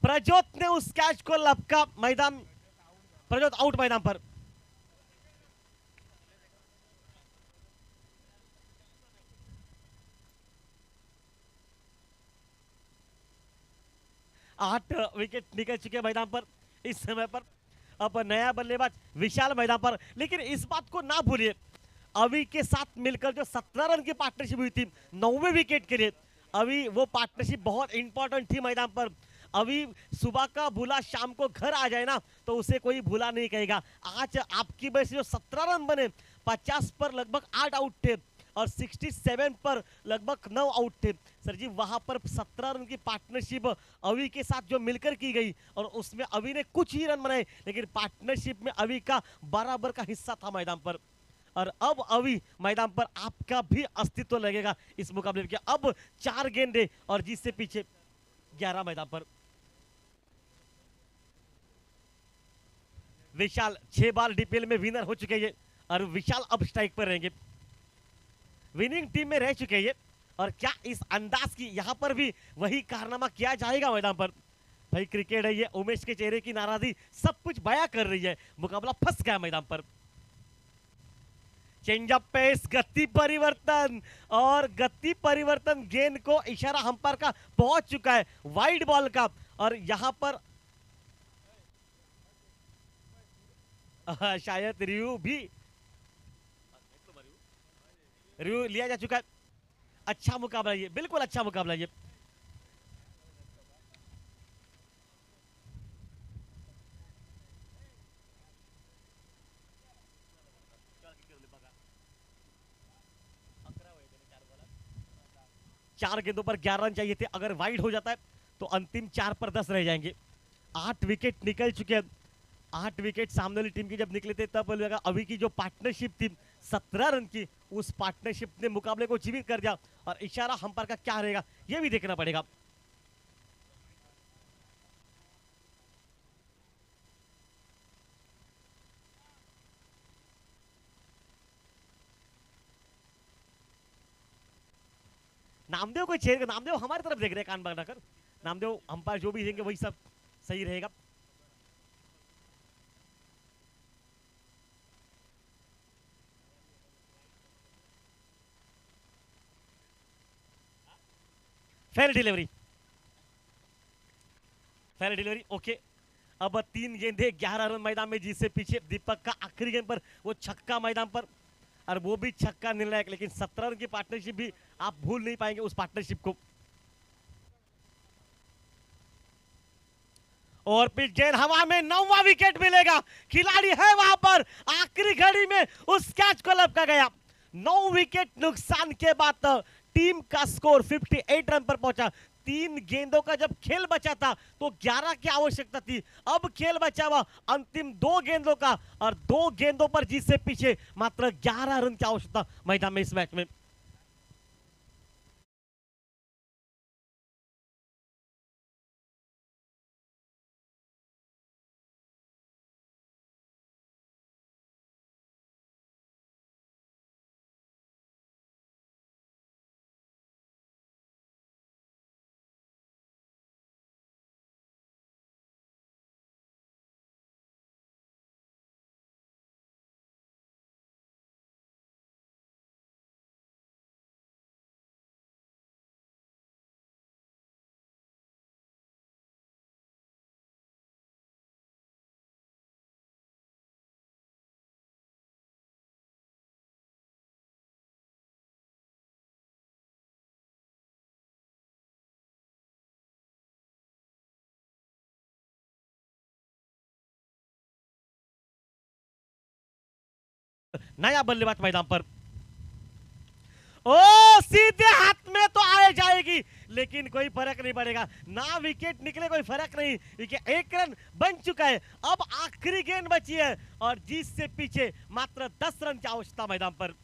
प्रज्योत ने उस कैच को लपका, मैदान प्रज्योत आउट मैदान पर। 8 विकेट निकल चुके हैं मैदान पर इस समय पर। अब नया बल्लेबाज विशाल मैदान पर, लेकिन इस बात को ना भूलिए अवी के साथ मिलकर जो 17 रन की पार्टनरशिप हुई थी 9वें विकेट के लिए, अभी वो पार्टनरशिप बहुत इंपॉर्टेंट थी मैदान पर। अभी सुबह का भूला शाम को घर आ जाए ना तो उसे कोई भूला नहीं कहेगा। आज आपकी वजह से जो 17 रन बने, 50 पर लगभग 8 आउट थे और 67 पर लगभग 9 आउट थे। सर जी वहां पर 17 रन की पार्टनरशिप अवी के साथ जो मिलकर की गई और उसमें अवी ने कुछ ही रन बनाए, लेकिन पार्टनरशिप में अवी का बराबर का हिस्सा था मैदान पर। और अब अभी मैदान पर आपका भी अस्तित्व लगेगा इस मुकाबले में। अब 4 गेंदे और जिससे पीछे 11 मैदान पर। विशाल 6 बार डीपीएल में विनर हो चुके हैं और विशाल अब स्ट्राइक पर रहेंगे, विनिंग टीम में रह चुके हैं। और क्या इस अंदाज की यहां पर भी वही कारनामा किया जाएगा मैदान पर? भाई क्रिकेट है ये, उमेश के चेहरे की नाराजगी सब कुछ बयां कर रही है। मुकाबला फंस गया मैदान पर। चेंजअप पेस, गति परिवर्तन और गति परिवर्तन गेंद को इशारा अंपायर का पहुंच चुका है वाइड बॉल का। और यहां पर शायद रिव्यू लिया जा चुका है। अच्छा मुकाबला ये, बिल्कुल अच्छा मुकाबला ये। चार गेंदों पर 11 रन चाहिए थे, अगर वाइड हो जाता है तो अंतिम 4 पर 10 रह जाएंगे। 8 विकेट निकल चुके हैं। 8 विकेट सामने वाली टीम की जब निकले थे तब लगा अभी की जो पार्टनरशिप थी 17 रन की, उस पार्टनरशिप ने मुकाबले को जीवित कर दिया। और इशारा अंपायर का क्या रहेगा यह भी देखना पड़ेगा। नामदेव को छेड़, नामदेव हमारी तरफ देख रहे हैं कान बनाकर। नामदेव अंपायर जो भी देंगे वही सब सही रहेगा। Fair delivery, fair delivery okay. अब 3 गेंदे 11 रन मैदान में, जिससे पीछे दीपक का आखिरी गेंद पर वो छक्का मैदान पर, और वो भी छक्का निर्णायक। लेकिन 17 रन की पार्टनरशिप भी आप भूल नहीं पाएंगे उस पार्टनरशिप को। और पिच गेंद हवा में, 9वां विकेट मिलेगा। खिलाड़ी है वहां पर, आखिरी घड़ी में उस कैच को लपका गया। 9 विकेट नुकसान के बाद टीम का स्कोर 58 रन पर पहुंचा। 3 गेंदों का जब खेल बचा था तो 11 की आवश्यकता थी, अब खेल बचा हुआ अंतिम 2 गेंदों का, और 2 गेंदों पर जीत से पीछे मात्र 11 रन की आवश्यकता मैदान में इस मैच में। नया बल्लेबाज मैदान पर, ओ सीधे हाथ में तो आ जाएगी, लेकिन कोई फर्क नहीं पड़ेगा। ना विकेट निकले कोई फर्क नहीं, क्योंकि 1 रन बन चुका है। अब आखिरी गेंद बची है और जीत से पीछे मात्र 10 रन की आवश्यकता मैदान पर।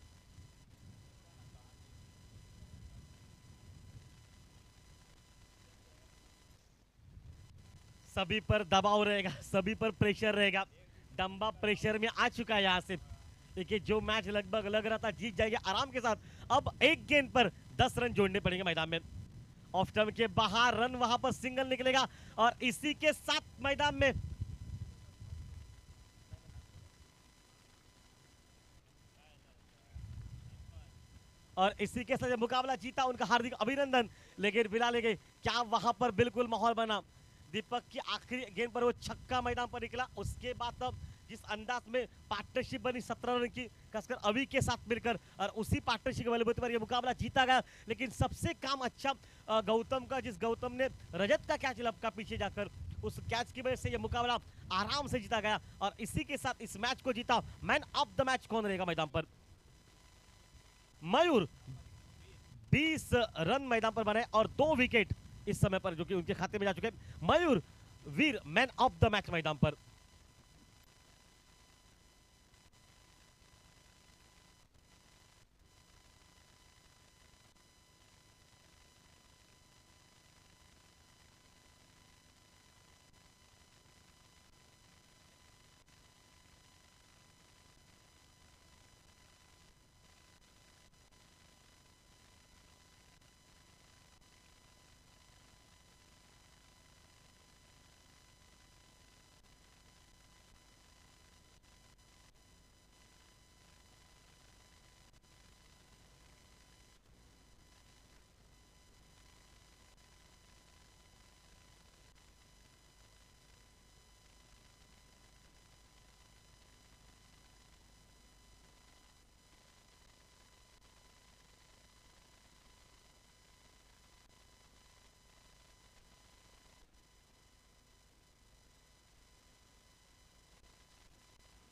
सभी पर दबाव रहेगा, सभी पर प्रेशर रहेगा। डंबा प्रेशर में आ चुका है यहां से। देखिए जो मैच लगभग लग रहा था जीत जाएंगे आराम के साथ, अब 1 गेंद पर 10 रन जोड़ने पड़ेंगे मैदान में। ऑफ टर्म के बाहर रन, वहां पर सिंगल निकलेगा और इसी के साथ मैदान में और इसी के साथ मुकाबला जीता उनका हार्दिक अभिनंदन। लेकिन फिलहाल क्या वहां पर बिल्कुल माहौल बना, दीपक की आखिरी गेंद पर वो छक्का मैदान पर निकला। उसके बाद तब जिस अंदाज में पार्टनरशिप बनी 17 रन की, खासकर अवी के साथ मिलकर, और उसी पार्टनरशिप के बलबूते पर यह मुकाबला जीता गया। लेकिन सबसे काम अच्छा गौतम का, जिस गौतम ने रजत का कैच लपका पीछे जाकर, उस कैच की वजह से यह मुकाबला आराम से जीता गया। और इसी के साथ इस मैच को जीता। मैन ऑफ द मैच कौन रहेगा मैदान पर? मयूर 20 रन मैदान पर बने और 2 विकेट इस समय पर जो कि उनके खाते में जा चुके हैं। मयूर वीर मैन ऑफ द मैच मैदान पर।